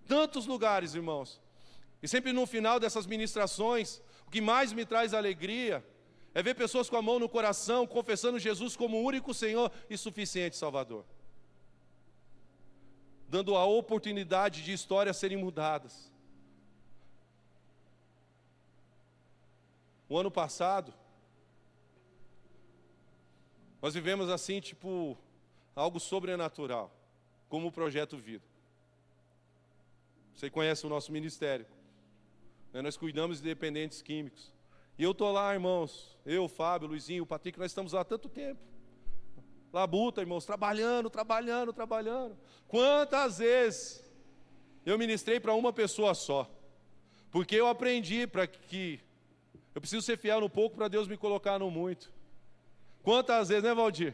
Speaker 1: tantos lugares, irmãos. E sempre no final dessas ministrações, o que mais me traz alegria é ver pessoas com a mão no coração, confessando Jesus como o único Senhor e suficiente Salvador, dando a oportunidade de histórias serem mudadas. O ano passado, nós vivemos assim, tipo, algo sobrenatural, como o Projeto Vida. Você conhece o nosso ministério, né? Nós cuidamos de dependentes químicos. E eu estou lá, irmãos, eu, Fábio, Luizinho, o Patrick, nós estamos lá há tanto tempo. Labuta, irmãos, trabalhando. Quantas vezes eu ministrei para uma pessoa só? Porque eu aprendi para que eu preciso ser fiel no pouco para Deus me colocar no muito. Quantas vezes, né, Valdir?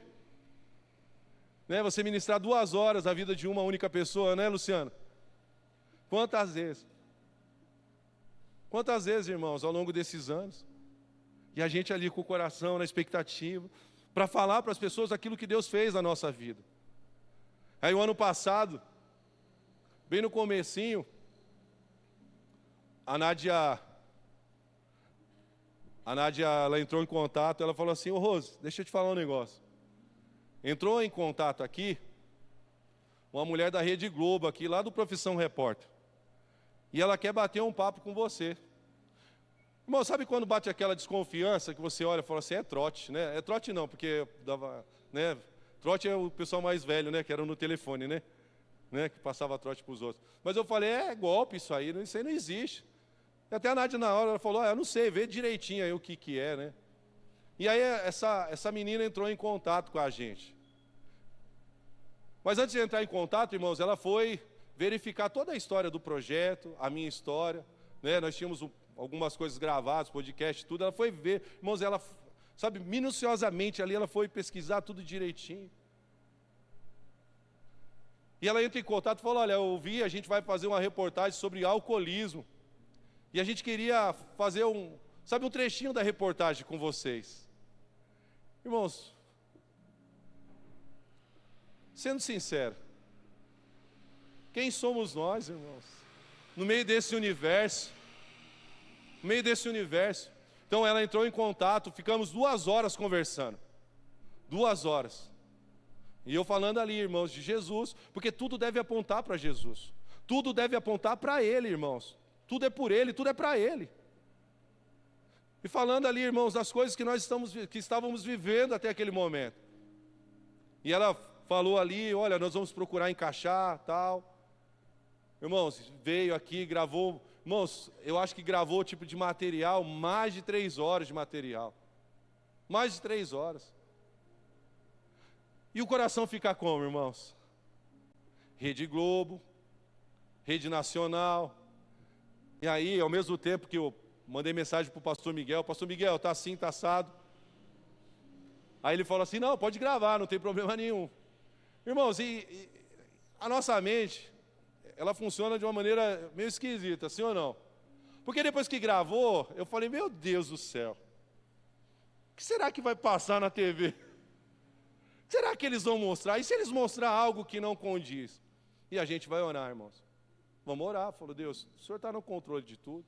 Speaker 1: Né, você ministrar 2 horas a vida de uma única pessoa, né, Luciano? Quantas vezes? Quantas vezes, irmãos, ao longo desses anos? E a gente ali com o coração, na expectativa, para falar para as pessoas aquilo que Deus fez na nossa vida. Aí o ano passado, bem no comecinho, a Nádia, ela entrou em contato, ela falou assim, ô Rose, deixa eu te falar um negócio. Entrou em contato aqui, uma mulher da Rede Globo aqui, lá do Profissão Repórter. E ela quer bater um papo com você. Irmão, sabe quando bate aquela desconfiança que você olha e fala assim, é trote, né? É trote não, porque dava, né? Trote é o pessoal mais velho, né? Que era no telefone, né? Que passava trote para os outros. Mas eu falei, é golpe isso aí não existe. E até a Nádia na hora ela falou, eu não sei, vê direitinho aí o que é, né? E aí essa menina entrou em contato com a gente. Mas antes de entrar em contato, irmãos, ela foi verificar toda a história do projeto, a minha história, né? Nós tínhamos algumas coisas gravadas, podcast, tudo. Ela foi ver, irmãos, ela, sabe, minuciosamente ali, ela foi pesquisar tudo direitinho. E ela entra em contato e fala, olha, eu ouvi, a gente vai fazer uma reportagem sobre alcoolismo. E a gente queria fazer um trechinho da reportagem com vocês. Irmãos, sendo sincero, quem somos nós, irmãos? No meio desse universo. No meio desse universo. Então ela entrou em contato, ficamos 2 horas conversando. 2 horas. E eu falando ali, irmãos, de Jesus, porque tudo deve apontar para Jesus. Tudo deve apontar para Ele, irmãos. Tudo é por Ele, tudo é para Ele. E falando ali, irmãos, das coisas que estávamos vivendo até aquele momento. E ela falou ali, olha, nós vamos procurar encaixar, tal. Irmãos, veio aqui, gravou. Irmãos, eu acho que gravou tipo de material, mais de 3 horas de material. Mais de 3 horas. E o coração fica como, irmãos? Rede Globo, Rede Nacional. E aí, ao mesmo tempo que eu mandei mensagem para o pastor Miguel, está assim, está assado. Aí ele falou assim, não, pode gravar, não tem problema nenhum. Irmãos, e a nossa mente, ela funciona de uma maneira meio esquisita, sim ou não? Porque depois que gravou, eu falei, meu Deus do céu, o que será que vai passar na TV? Será que eles vão mostrar? E se eles mostrar algo que não condiz? E a gente vai orar, irmãos. Vamos orar. Falou, Deus, o Senhor está no controle de tudo.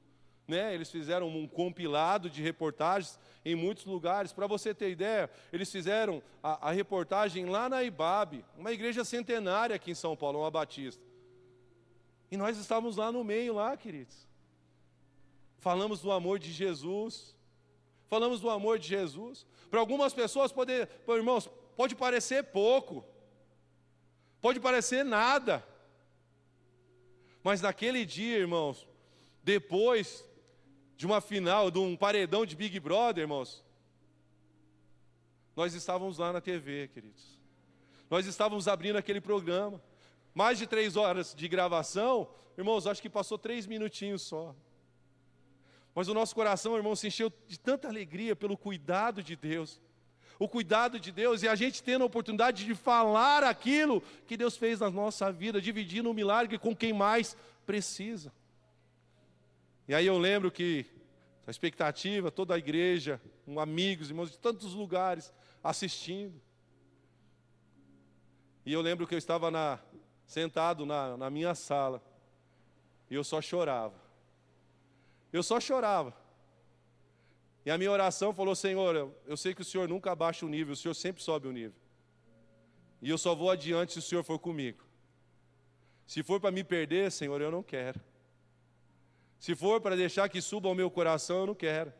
Speaker 1: Né? Eles fizeram um compilado de reportagens em muitos lugares. Para você ter ideia, eles fizeram a reportagem lá na Ibabe, uma igreja centenária aqui em São Paulo, uma batista. E nós estávamos lá no meio, lá, queridos. Falamos do amor de Jesus. Falamos do amor de Jesus. Para algumas pessoas, irmãos, pode parecer pouco, pode parecer nada, mas naquele dia, irmãos, depois de uma final, de um paredão de Big Brother, irmãos, nós estávamos lá na TV, queridos, nós estávamos abrindo aquele programa, mais de 3 horas de gravação, irmãos, acho que passou 3 minutinhos só, mas o nosso coração, irmão, se encheu de tanta alegria pelo cuidado de Deus, o cuidado de Deus, e a gente tendo a oportunidade de falar aquilo que Deus fez na nossa vida, dividindo o milagre com quem mais precisa. E aí eu lembro que a expectativa, toda a igreja, amigos, irmãos de tantos lugares assistindo. E eu lembro que eu estava sentado na minha sala, e eu só chorava. Eu só chorava. E a minha oração falou, Senhor, eu sei que o Senhor nunca abaixa o nível, o Senhor sempre sobe o nível. E eu só vou adiante se o Senhor for comigo. Se for para me perder, Senhor, eu não quero. Se for para deixar que suba ao meu coração, eu não quero.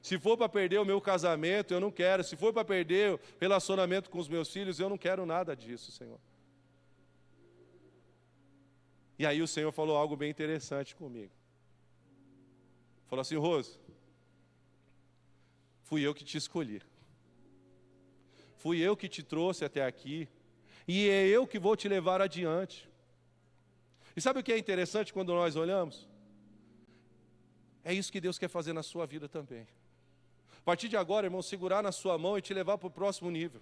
Speaker 1: Se for para perder o meu casamento, eu não quero. Se for para perder o relacionamento com os meus filhos, eu não quero nada disso, Senhor. E aí o Senhor falou algo bem interessante comigo. Falou assim, Rose, fui eu que te escolhi. Fui eu que te trouxe até aqui. E é eu que vou te levar adiante. E sabe o que é interessante quando nós olhamos? É isso que Deus quer fazer na sua vida também. A partir de agora, irmão, segurar na sua mão e te levar para o próximo nível.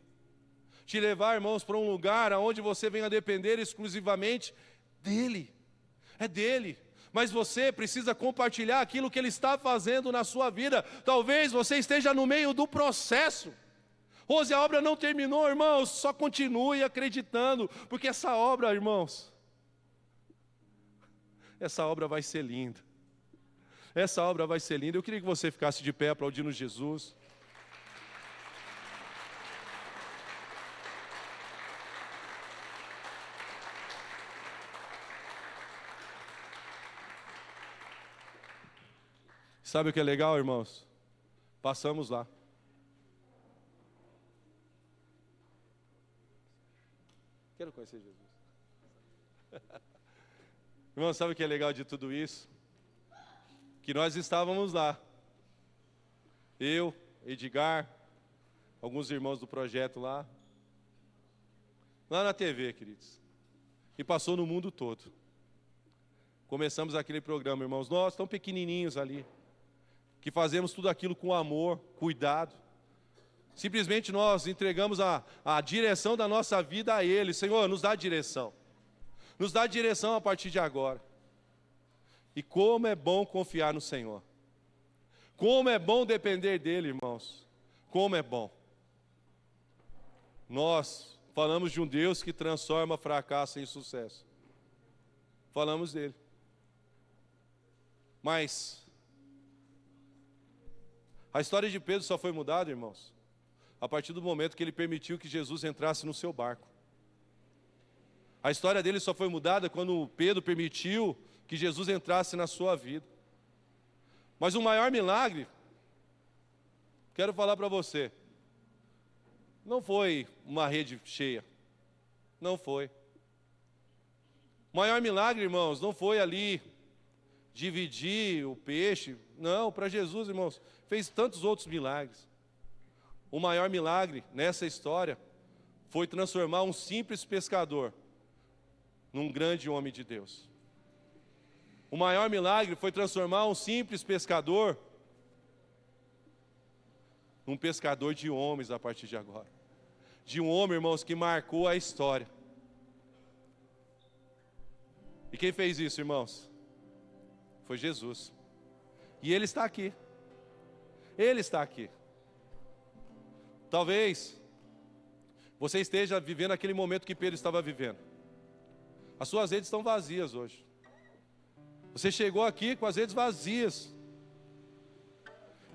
Speaker 1: Te levar, irmãos, para um lugar onde você venha depender exclusivamente dEle. É dEle. Mas você precisa compartilhar aquilo que Ele está fazendo na sua vida. Talvez você esteja no meio do processo. Rose, a obra não terminou, irmãos. Só continue acreditando. Porque essa obra, irmãos, essa obra vai ser linda. Essa obra vai ser linda. Eu queria que você ficasse de pé aplaudindo Jesus. Sabe o que é legal, irmãos? Passamos lá. Quero conhecer Jesus. Irmão, sabe o que é legal de tudo isso? Que nós estávamos lá. Eu, Edgar, alguns irmãos do projeto lá na TV, queridos. E passou no mundo todo. Começamos aquele programa, irmãos, nós tão pequenininhos ali, que fazemos tudo aquilo com amor, cuidado. Simplesmente nós entregamos a direção da nossa vida a Ele. Senhor, nos dá direção. Nos dá direção a partir de agora. E como é bom confiar no Senhor. Como é bom depender dEle, irmãos. Como é bom. Nós falamos de um Deus que transforma fracasso em sucesso. Falamos dele. Mas a história de Pedro só foi mudada, irmãos, a partir do momento que ele permitiu que Jesus entrasse no seu barco. A história dele só foi mudada quando Pedro permitiu que Jesus entrasse na sua vida. Mas o maior milagre, quero falar para você, não foi uma rede cheia. Não foi. O maior milagre, irmãos, não foi ali dividir o peixe. Não, para Jesus, irmãos, fez tantos outros milagres. O maior milagre nessa história foi transformar um simples pescador num grande homem de Deus. O maior milagre foi transformar um simples pescador num pescador de homens a partir de agora. De um homem, irmãos, que marcou a história. E quem fez isso, irmãos? Foi Jesus. E Ele está aqui. Ele está aqui. Talvez você esteja vivendo aquele momento que Pedro estava vivendo. As suas redes estão vazias hoje. Você chegou aqui com as redes vazias.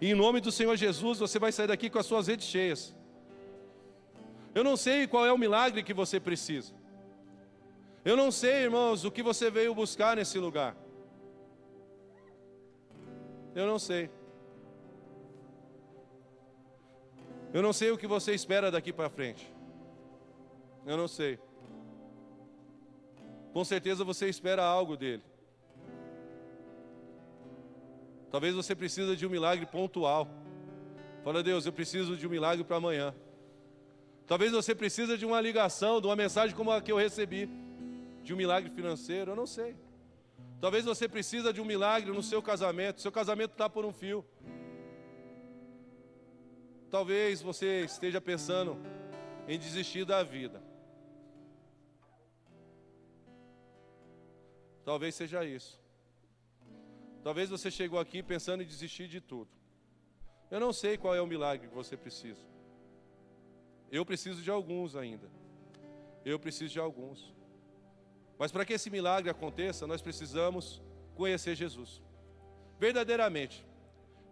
Speaker 1: E em nome do Senhor Jesus, você vai sair daqui com as suas redes cheias. Eu não sei qual é o milagre que você precisa. Eu não sei, irmãos, o que você veio buscar nesse lugar. Eu não sei. Eu não sei o que você espera daqui para frente. Eu não sei. Com certeza você espera algo dele. Talvez você precise de um milagre pontual. Fala, Deus, eu preciso de um milagre para amanhã. Talvez você precise de uma ligação, de uma mensagem como a que eu recebi, de um milagre financeiro, eu não sei. Talvez você precise de um milagre no seu casamento está por um fio. Talvez você esteja pensando em desistir da vida. Talvez seja isso. Talvez você chegou aqui pensando em desistir de tudo. Eu não sei qual é o milagre que você precisa. Eu preciso de alguns ainda. Eu preciso de alguns. Mas para que esse milagre aconteça, nós precisamos conhecer Jesus. Verdadeiramente.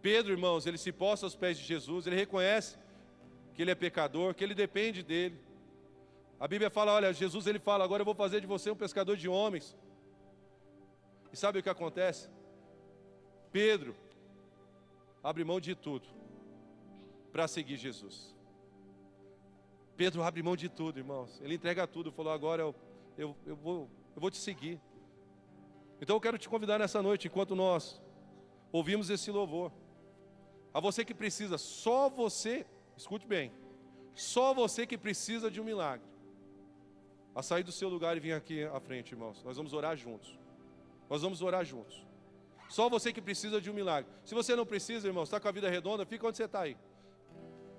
Speaker 1: Pedro, irmãos, ele se postra aos pés de Jesus, ele reconhece que ele é pecador, que ele depende dele. A Bíblia fala, olha, Jesus ele fala, agora eu vou fazer de você um pescador de homens. E sabe o que acontece? Pedro abre mão de tudo para seguir Jesus. Pedro abre mão de tudo, irmãos. Ele entrega tudo, falou, agora eu vou te seguir. Então eu quero te convidar nessa noite, enquanto nós ouvimos esse louvor, a você que precisa, só você, escute bem, só você que precisa de um milagre, a sair do seu lugar e vir aqui à frente, irmãos. Nós vamos orar juntos. Nós vamos orar juntos. Só você que precisa de um milagre. Se você não precisa, irmãos, está com a vida redonda, fica onde você está aí.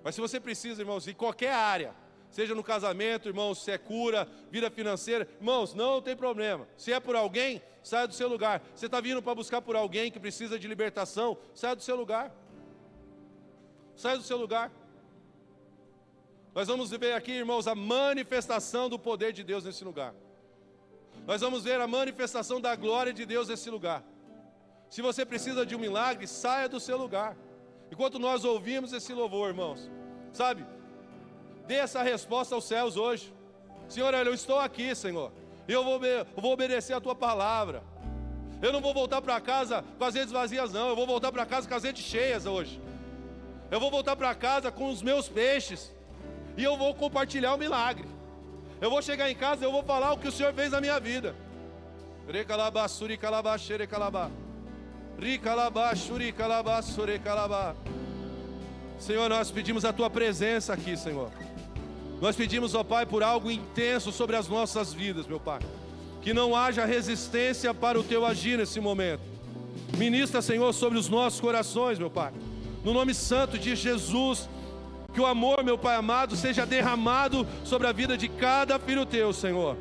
Speaker 1: Mas se você precisa, irmãos, em qualquer área, seja no casamento, irmãos, se é cura, vida financeira, irmãos, não tem problema. Se é por alguém, saia do seu lugar. Você está vindo para buscar por alguém que precisa de libertação, saia do seu lugar. Saia do seu lugar. Nós vamos ver aqui, irmãos, a manifestação do poder de Deus nesse lugar. Nós vamos ver a manifestação da glória de Deus nesse lugar. Se você precisa de um milagre, saia do seu lugar. Enquanto nós ouvimos esse louvor, irmãos, sabe, dê essa resposta aos céus hoje. Senhor, eu estou aqui, Senhor, e eu vou obedecer a Tua palavra. Eu não vou voltar para casa com as redes vazias, não. Eu vou voltar para casa com as redes cheias hoje. Eu vou voltar para casa com os meus peixes, e eu vou compartilhar o milagre. Eu vou chegar em casa, eu vou falar o que o Senhor fez na minha vida. Recalabá, suricalabá, xerecalabá. Ricalabá, xuricalabá, surecalabá. Senhor, nós pedimos a Tua presença aqui, Senhor. Nós pedimos, ó Pai, por algo intenso sobre as nossas vidas, meu Pai. Que não haja resistência para o Teu agir nesse momento. Ministra, Senhor, sobre os nossos corações, meu Pai. No nome santo de Jesus, que o amor, meu Pai amado, seja derramado sobre a vida de cada filho Teu, Senhor.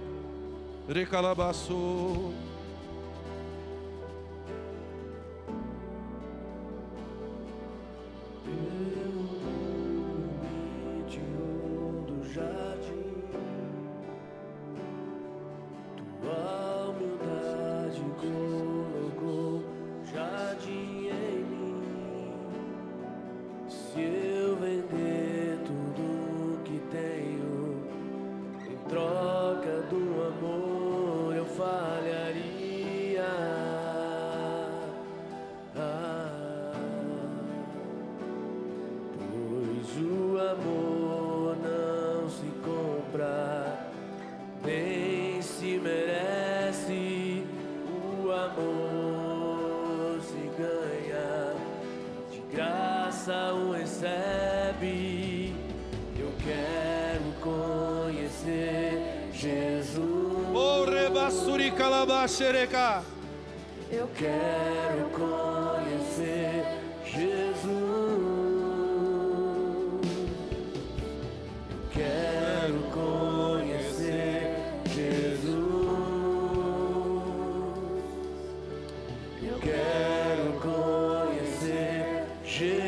Speaker 1: Recalabaço.
Speaker 2: Eu quero conhecer Jesus. Eu quero conhecer Jesus. Eu quero conhecer Jesus.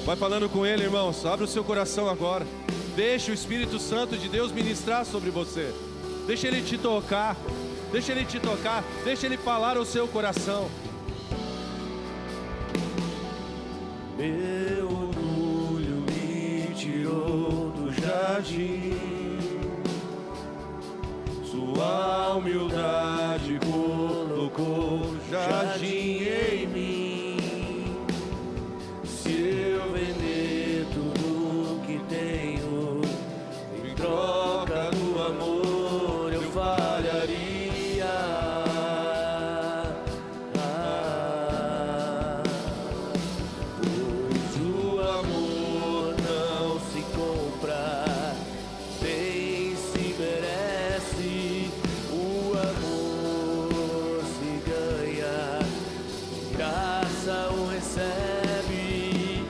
Speaker 1: Vai falando com Ele, irmãos. Abre o seu coração agora. Deixe o Espírito Santo de Deus ministrar sobre você. Deixa Ele te tocar. Deixa Ele te tocar. Deixa Ele falar ao seu coração.
Speaker 2: Meu orgulho me tirou do jardim. Sua humildade colocou jardim em mim. Se eu vender tudo que tenho em troca do amor, eu falharia. Pois o amor não se compra, nem se merece. O amor se ganha, de graça o recebe.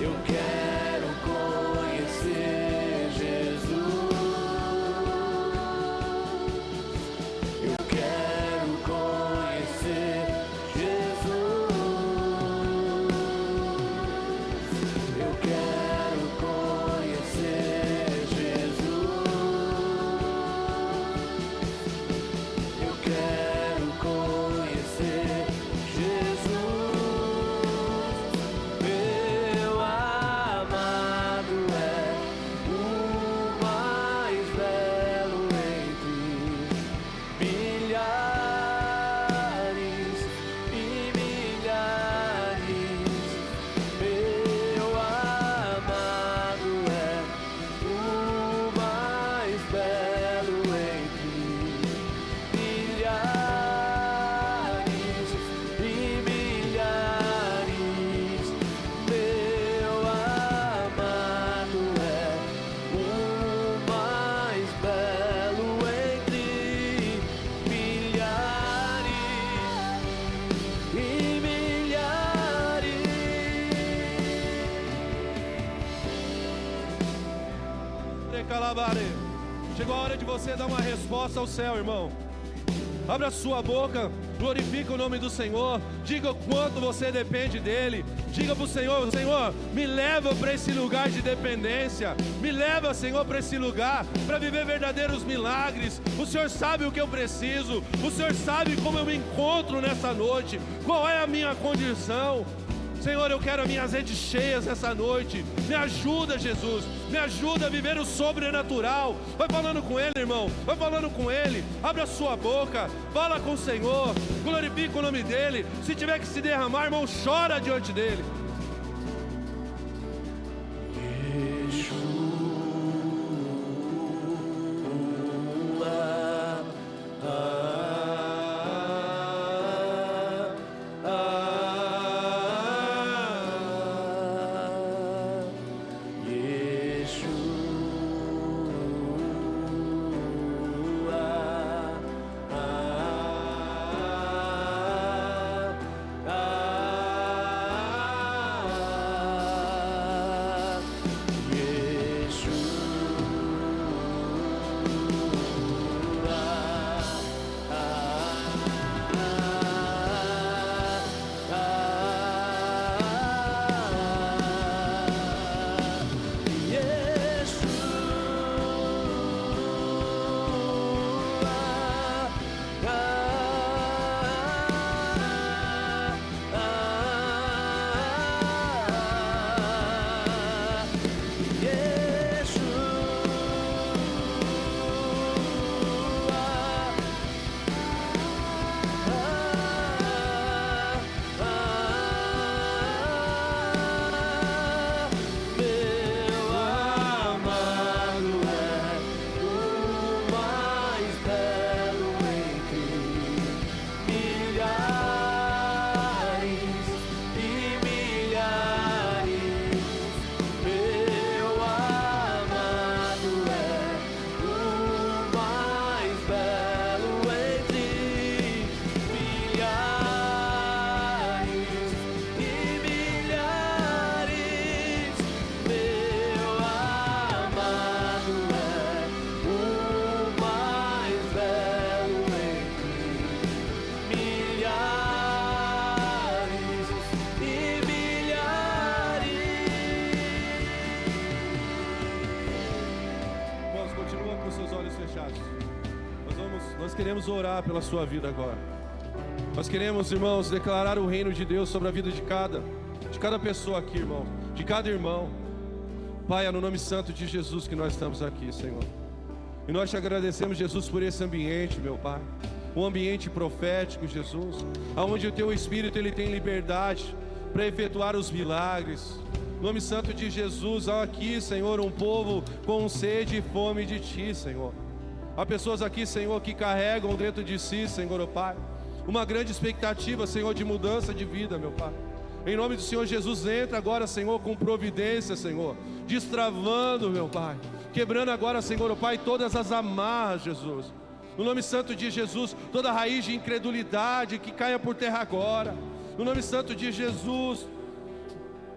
Speaker 2: Eu quero conhecer Jesus. Eu quero conhecer Jesus. Eu quero conhecer Jesus. Eu quero conhecer Jesus. Meu amado é o mais belo entre milhares e milhares. Meu amado é o mais belo entre milhares e milhares. Meu amado é o mais belo entre milhares e milhares.
Speaker 1: Recalabare. Chegou a hora de você dar uma resposta ao céu, irmão. Abra sua boca, glorifica o nome do Senhor. Diga o quanto você depende dEle. Diga para o Senhor: Senhor, me leva para esse lugar de dependência. Me leva, Senhor, para esse lugar, para viver verdadeiros milagres. O Senhor sabe o que eu preciso. O Senhor sabe como eu me encontro nessa noite. Qual é a minha condição. Senhor, eu quero as minhas redes cheias essa noite. Me ajuda, Jesus. Me ajuda a viver o sobrenatural. Vai falando com Ele, irmão. Vai falando com Ele. Abre a sua boca. Fala com o Senhor. Glorifica o nome dEle. Se tiver que se derramar, irmão, chora diante dEle. fechados. Nós queremos orar pela sua vida agora. Nós queremos, irmãos, declarar o reino de Deus sobre a vida de cada pessoa aqui, irmão, de cada irmão. Pai, é no nome santo de Jesus que nós estamos aqui, Senhor. E nós te agradecemos, Jesus, por esse ambiente, meu Pai. Um ambiente profético, Jesus, onde o Teu Espírito ele tem liberdade para efetuar os milagres. No nome santo de Jesus, há aqui, Senhor, um povo com sede e fome de Ti, Senhor. Há pessoas aqui, Senhor, que carregam dentro de si, Senhor, ó Pai, uma grande expectativa, Senhor, de mudança de vida, meu Pai. Em nome do Senhor Jesus, entra agora, Senhor, com providência, Senhor, destravando, meu Pai, quebrando agora, Senhor, ó Pai, todas as amarras, Jesus. No nome santo de Jesus, toda raiz de incredulidade que caia por terra agora. No nome santo de Jesus,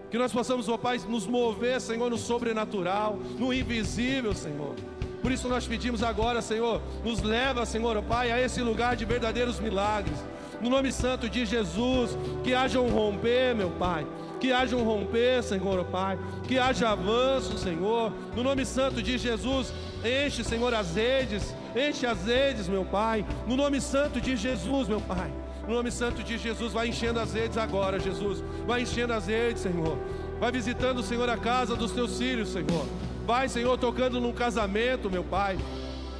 Speaker 1: que nós possamos, ó Pai, nos mover, Senhor, no sobrenatural, no invisível, Senhor. Por isso nós pedimos agora, Senhor, nos leva, Senhor, ó Pai, a esse lugar de verdadeiros milagres. No nome santo de Jesus, que haja um romper, meu Pai. Que haja um romper, Senhor, ó Pai. Que haja avanço, Senhor. No nome santo de Jesus, enche, Senhor, as redes. Enche as redes, meu Pai. No nome santo de Jesus, meu Pai. No nome santo de Jesus, vai enchendo as redes agora, Jesus. Vai enchendo as redes, Senhor. Vai visitando, Senhor, a casa dos Teus filhos, Senhor. Vai, Senhor, tocando num casamento, meu Pai.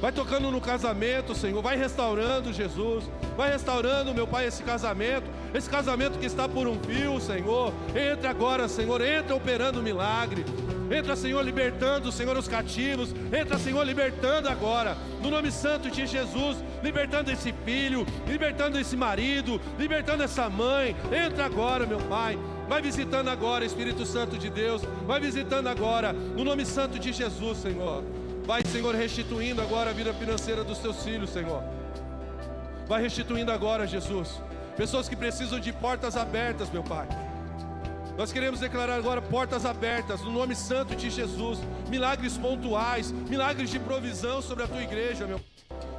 Speaker 1: Vai tocando no casamento, Senhor. Vai restaurando, Jesus. Vai restaurando, meu Pai, esse casamento que está por um fio, Senhor. Entra agora, Senhor. Entra operando milagre. Entra, Senhor, libertando, Senhor, os cativos. Entra, Senhor, libertando agora. No nome santo de Jesus. Libertando esse filho. Libertando esse marido. Libertando essa mãe. Entra agora, meu Pai. Vai visitando agora, Espírito Santo de Deus. Vai visitando agora. No nome santo de Jesus, Senhor. Vai, Senhor, restituindo agora a vida financeira dos Teus filhos, Senhor. Vai restituindo agora, Jesus. Pessoas que precisam de portas abertas, meu Pai. Nós queremos declarar agora portas abertas, no nome santo de Jesus. Milagres pontuais, milagres de provisão sobre a Tua igreja, meu Pai.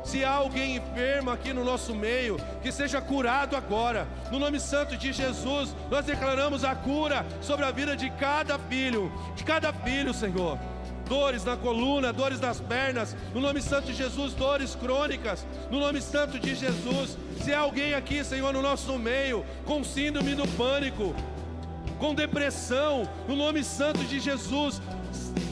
Speaker 1: Se há alguém enfermo aqui no nosso meio, que seja curado agora. No nome santo de Jesus, nós declaramos a cura sobre a vida de cada filho, Senhor. Dores na coluna, dores nas pernas, no nome santo de Jesus, dores crônicas, no nome santo de Jesus. Se há alguém aqui, Senhor, no nosso meio, com síndrome do pânico, com depressão, no nome santo de Jesus,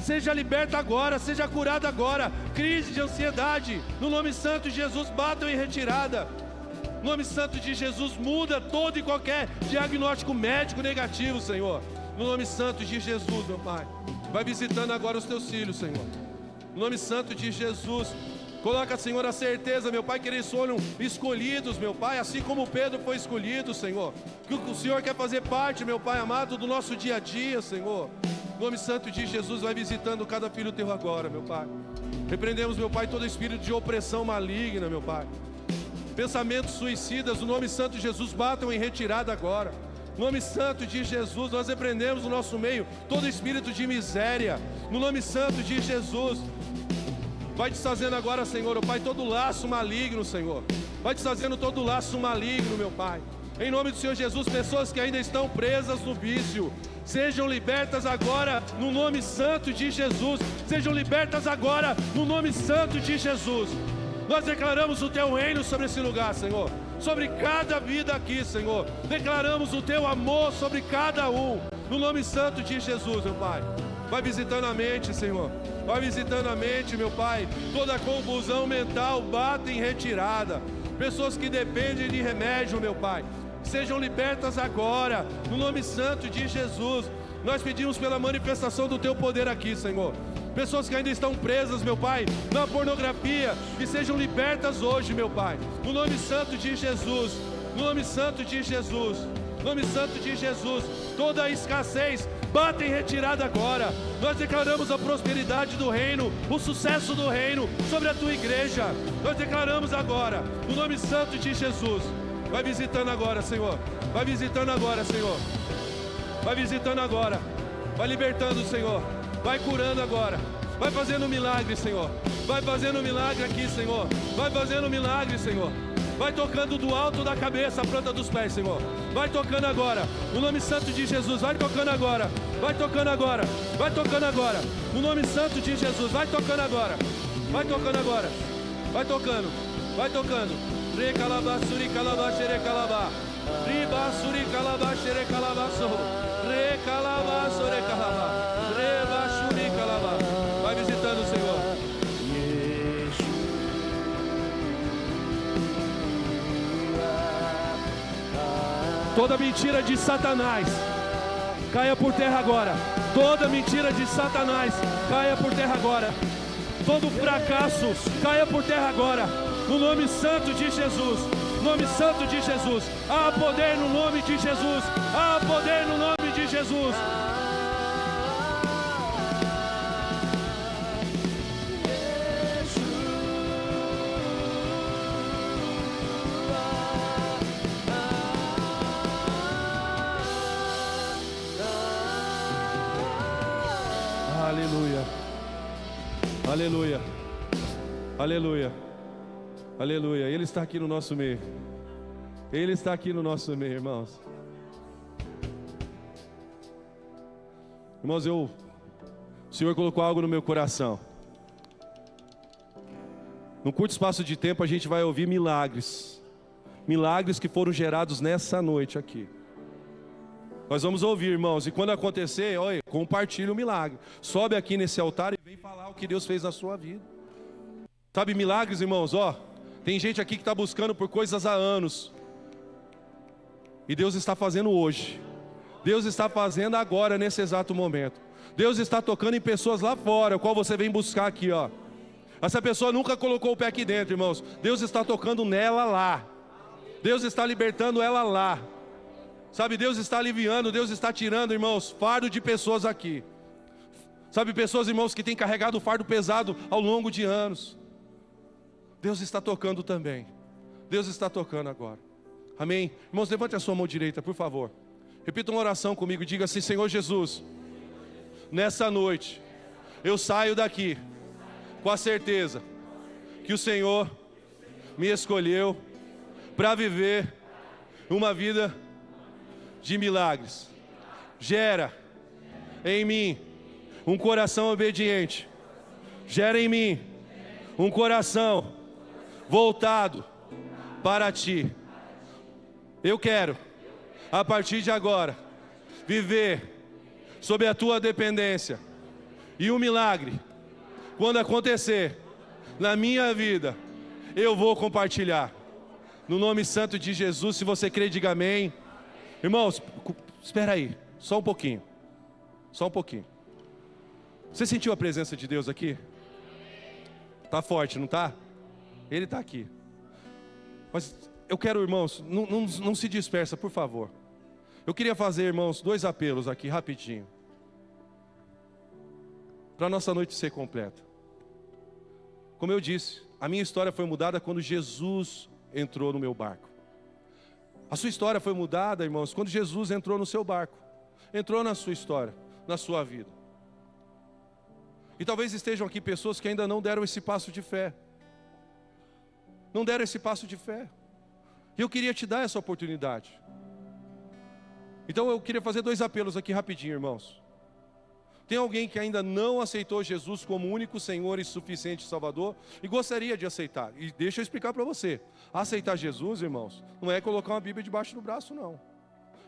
Speaker 1: seja liberta agora, seja curado agora. Crise de ansiedade, no nome santo de Jesus, batam em retirada. No nome santo de Jesus, muda todo e qualquer diagnóstico médico negativo, Senhor. No nome santo de Jesus, meu Pai. Vai visitando agora os Teus filhos, Senhor. No nome santo de Jesus. Coloca, Senhor, a certeza, meu Pai, que eles foram escolhidos, meu Pai, assim como Pedro foi escolhido, Senhor. Que o Senhor quer fazer parte, meu Pai amado, do nosso dia a dia, Senhor. No nome santo de Jesus, vai visitando cada filho Teu agora, meu Pai. Repreendemos, meu Pai, todo espírito de opressão maligna, meu Pai. Pensamentos suicidas, no nome santo de Jesus, batam em retirada agora. No nome santo de Jesus, nós repreendemos no nosso meio todo espírito de miséria. No nome santo de Jesus, vai desfazendo agora, Senhor, ó Pai, todo laço maligno, Senhor. Vai desfazendo todo laço maligno, meu Pai. Em nome do Senhor Jesus, pessoas que ainda estão presas no vício, sejam libertas agora no nome santo de Jesus. Sejam libertas agora no nome santo de Jesus. Nós declaramos o Teu reino sobre esse lugar, Senhor. Sobre cada vida aqui, Senhor. Declaramos o Teu amor sobre cada um. No nome santo de Jesus, meu Pai. Vai visitando a mente, Senhor. Vai visitando a mente, meu Pai. Toda confusão mental bate em retirada. Pessoas que dependem de remédio, meu Pai, sejam libertas agora. No nome santo de Jesus. Nós pedimos pela manifestação do Teu poder aqui, Senhor. Pessoas que ainda estão presas, meu Pai, na pornografia, que sejam libertas hoje, meu Pai. No nome santo de Jesus. No nome santo de Jesus. No nome santo de Jesus. Toda a escassez bate em retirada agora. Nós declaramos a prosperidade do reino, o sucesso do reino sobre a Tua igreja. Nós declaramos agora, no nome santo de Jesus. Vai visitando agora, Senhor. Vai visitando agora, Senhor. Vai visitando agora. Vai libertando, Senhor. Vai curando agora. Vai fazendo um milagre, Senhor. Vai fazendo um milagre aqui, Senhor. Vai fazendo um milagre, Senhor. Vai tocando do alto da cabeça a planta dos pés, Senhor. Vai tocando agora. No nome santo de Jesus. Vai tocando agora. Vai tocando agora. Vai tocando agora. No nome santo de Jesus. Vai tocando agora. Vai tocando agora. Vai tocando, vai tocando. Recalabá, suri calabá, xere calabá. Riba, suri calabá, xere calabá, sorro. Recalabá, sore calabá. Reba, suri calabá. Vai visitando o Senhor. Toda mentira de Satanás caia por terra agora. Toda mentira de Satanás caia por terra agora. Todo fracasso caia por terra agora. No nome santo de Jesus. Nome santo de Jesus. Há poder no nome de Jesus. Há poder no nome de Jesus. Aleluia, aleluia, aleluia, aleluia. Ele está aqui no nosso meio. Ele está aqui no nosso meio, irmãos. Irmãos, o Senhor colocou algo no meu coração. Num curto espaço de tempo a gente vai ouvir milagres. Milagres que foram gerados nessa noite aqui. Nós vamos ouvir, irmãos, e quando acontecer, olha, compartilhe o milagre. Sobe aqui nesse altar e vem falar o que Deus fez na sua vida. Sabe, milagres, irmãos, ó, tem gente aqui que está buscando por coisas há anos. E Deus está fazendo hoje. Deus está fazendo agora, nesse exato momento. Deus está tocando em pessoas lá fora, o qual você vem buscar aqui, ó. Essa pessoa nunca colocou o pé aqui dentro, irmãos. Deus está tocando nela lá. Deus está libertando ela lá. Sabe, Deus está aliviando, Deus está tirando, irmãos, fardo de pessoas aqui. Sabe, pessoas, irmãos, que têm carregado o fardo pesado ao longo de anos. Deus está tocando também. Deus está tocando agora. Amém? Irmãos, levante a sua mão direita, por favor. Repita uma oração comigo e diga assim: Senhor Jesus, nessa noite, eu saio daqui com a certeza que o Senhor me escolheu para viver uma vida de milagres. Gera em mim um coração obediente. Gera em mim um coração voltado para Ti. Eu quero, a partir de agora, viver sob a Tua dependência. E um milagre, quando acontecer na minha vida, eu vou compartilhar. No nome santo de Jesus, se você crê, diga amém. Irmãos, espera aí, só um pouquinho. Só um pouquinho. Você sentiu a presença de Deus aqui? Tá forte, não tá? Ele está aqui. Mas eu quero, irmãos, não se dispersa, por favor. Eu queria fazer, irmãos, 2 apelos aqui, rapidinho. Para a nossa noite ser completa. Como eu disse, a minha história foi mudada quando Jesus entrou no meu barco. A sua história foi mudada, irmãos, quando Jesus entrou no seu barco. Entrou na sua história, na sua vida. E talvez estejam aqui pessoas que ainda não deram esse passo de fé. Não deram esse passo de fé. E eu queria te dar essa oportunidade. Então eu queria fazer 2 apelos aqui rapidinho, irmãos. Tem alguém que ainda não aceitou Jesus como único Senhor e suficiente Salvador e gostaria de aceitar? E deixa eu explicar para você. Aceitar Jesus, irmãos, não é colocar uma Bíblia debaixo do braço, não.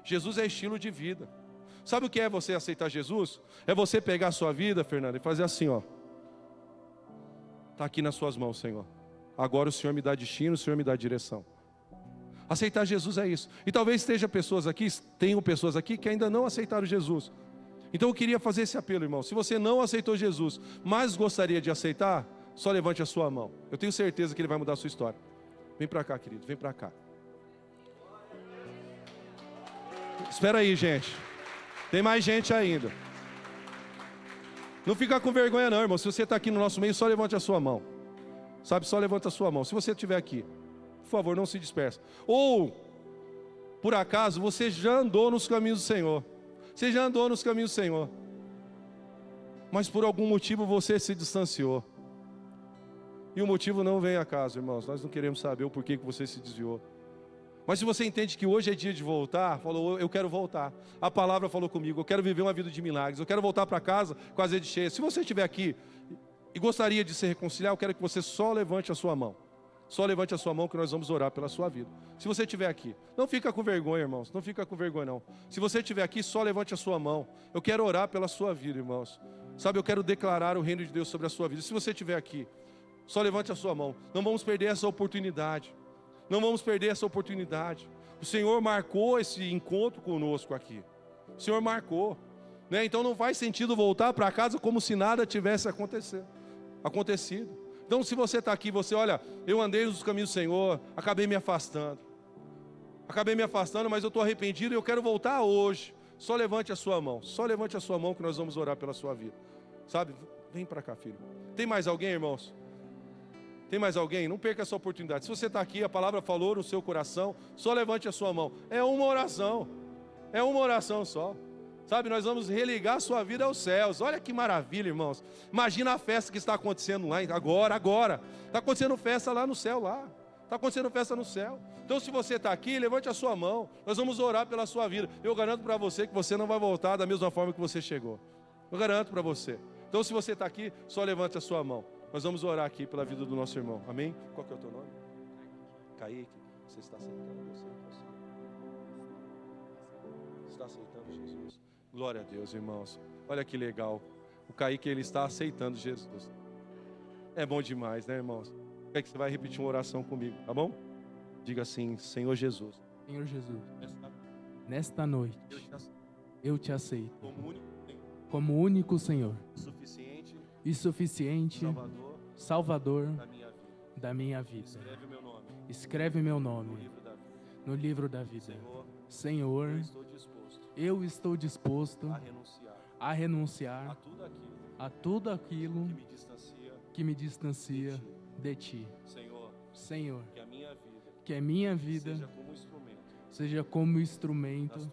Speaker 1: Jesus é estilo de vida. Sabe o que é você aceitar Jesus? É você pegar a sua vida, Fernando, e fazer assim, ó. Está aqui nas suas mãos, Senhor. Agora o Senhor me dá destino, o Senhor me dá direção. Aceitar Jesus é isso. E talvez tenham pessoas aqui que ainda não aceitaram Jesus. Então eu queria fazer esse apelo, irmão. Se você não aceitou Jesus, mas gostaria de aceitar, só levante a sua mão. Eu tenho certeza que Ele vai mudar a sua história. Vem para cá, querido, vem para cá. Espera aí, gente. Tem mais gente ainda. Não fica com vergonha não, irmão. Se você está aqui no nosso meio, só levante a sua mão. Sabe, só levanta a sua mão. Se você estiver aqui, por favor, não se disperse. Ou, por acaso, você já andou nos caminhos do Senhor. Você já andou nos caminhos do Senhor. Mas por algum motivo você se distanciou. E o motivo não vem a acaso, irmãos. Nós não queremos saber o porquê que você se desviou. Mas se você entende que hoje é dia de voltar, falou, eu quero voltar. A palavra falou comigo, eu quero viver uma vida de milagres. Eu quero voltar para casa com a azeite cheia. Se você estiver aqui e gostaria de se reconciliar, eu quero que você só levante a sua mão. Só levante a sua mão que nós vamos orar pela sua vida. Se você estiver aqui, não fica com vergonha, irmãos. Não fica com vergonha, não. Se você estiver aqui, só levante a sua mão. Eu quero orar pela sua vida, irmãos. Sabe, eu quero declarar o reino de Deus sobre a sua vida. Se você estiver aqui, só levante a sua mão. Não vamos perder essa oportunidade. Não vamos perder essa oportunidade. O Senhor marcou esse encontro conosco aqui. O Senhor marcou, né? Então não faz sentido voltar para casa como se nada tivesse acontecido. Então se você está aqui, você olha, eu andei nos caminhos do Senhor, acabei me afastando, mas eu estou arrependido e eu quero voltar hoje. Só levante a sua mão que nós vamos orar pela sua vida. Sabe, vem para cá, filho. Tem mais alguém, irmãos? Tem mais alguém? Não perca essa oportunidade. Se você está aqui, a palavra falou no seu coração, só levante a sua mão. É uma oração só. Sabe, nós vamos religar a sua vida aos céus. Olha que maravilha, irmãos. Imagina a festa que está acontecendo lá, agora. Está acontecendo festa lá no céu, Está acontecendo festa no céu. Então se você está aqui, levante a sua mão. Nós vamos orar pela sua vida. Eu garanto para você que você não vai voltar da mesma forma que você chegou. Eu garanto para você. Então se você está aqui, só levante a sua mão. Nós vamos orar aqui pela vida do nosso irmão. Amém? Qual que é o teu nome? Kaique. Você está aceitando? Você está aceitando Jesus? Glória a Deus, irmãos. Olha que legal. O Kaique, ele está aceitando Jesus. É bom demais, né, irmãos? Quer que você vai repetir uma oração comigo, tá bom? Diga assim: Senhor Jesus.
Speaker 3: Senhor Jesus, nesta noite eu te aceito como único Senhor e suficiente Salvador da minha vida. Escreve meu nome no livro da vida. Senhor, eu estou disposto a renunciar a tudo aquilo que me distancia de Ti. Senhor, que a minha vida seja como instrumento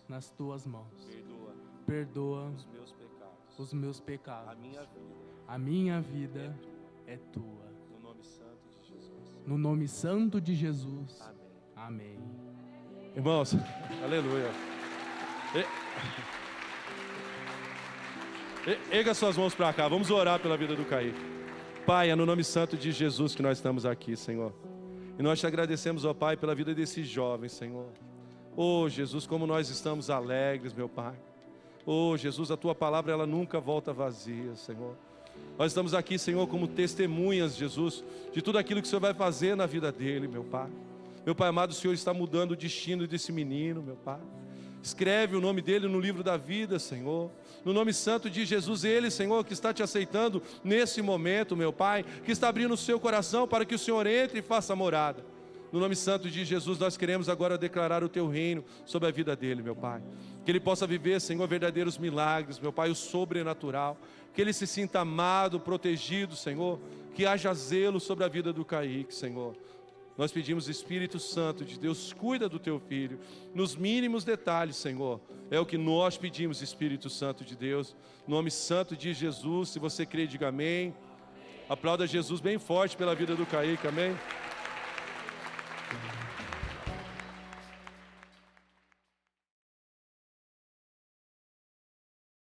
Speaker 3: nas Tuas mãos. Perdoa os meus pecados. A minha vida é Tua. No nome santo de Jesus. Amém.
Speaker 1: Irmãos, aleluia. Erga suas mãos para cá, vamos orar pela vida do Kaique. Pai, é no nome santo de Jesus que nós estamos aqui, Senhor. E nós te agradecemos, ó Pai, pela vida desse jovem, Senhor. Oh, Jesus, como nós estamos alegres, meu Pai. Oh, Jesus, a Tua palavra, ela nunca volta vazia, Senhor. Nós estamos aqui, Senhor, como testemunhas, Jesus, de tudo aquilo que o Senhor vai fazer na vida dele, meu Pai. Meu Pai amado, o Senhor está mudando o destino desse menino, meu Pai. Escreve o nome dele no livro da vida, Senhor. No nome santo de Jesus, Ele, Senhor, que está te aceitando nesse momento, meu Pai, que está abrindo o seu coração para que o Senhor entre e faça morada. No nome santo de Jesus, nós queremos agora declarar o Teu reino sobre a vida dele, meu Pai. Que ele possa viver, Senhor, verdadeiros milagres, meu Pai, o sobrenatural. Que ele se sinta amado, protegido, Senhor. Que haja zelo sobre a vida do Kaique, Senhor. Nós pedimos, Espírito Santo de Deus, cuida do Teu Filho, nos mínimos detalhes, Senhor. É o que nós pedimos, Espírito Santo de Deus. No nome santo de Jesus, se você crê, diga amém. Aplauda Jesus bem forte pela vida do Kaique, amém.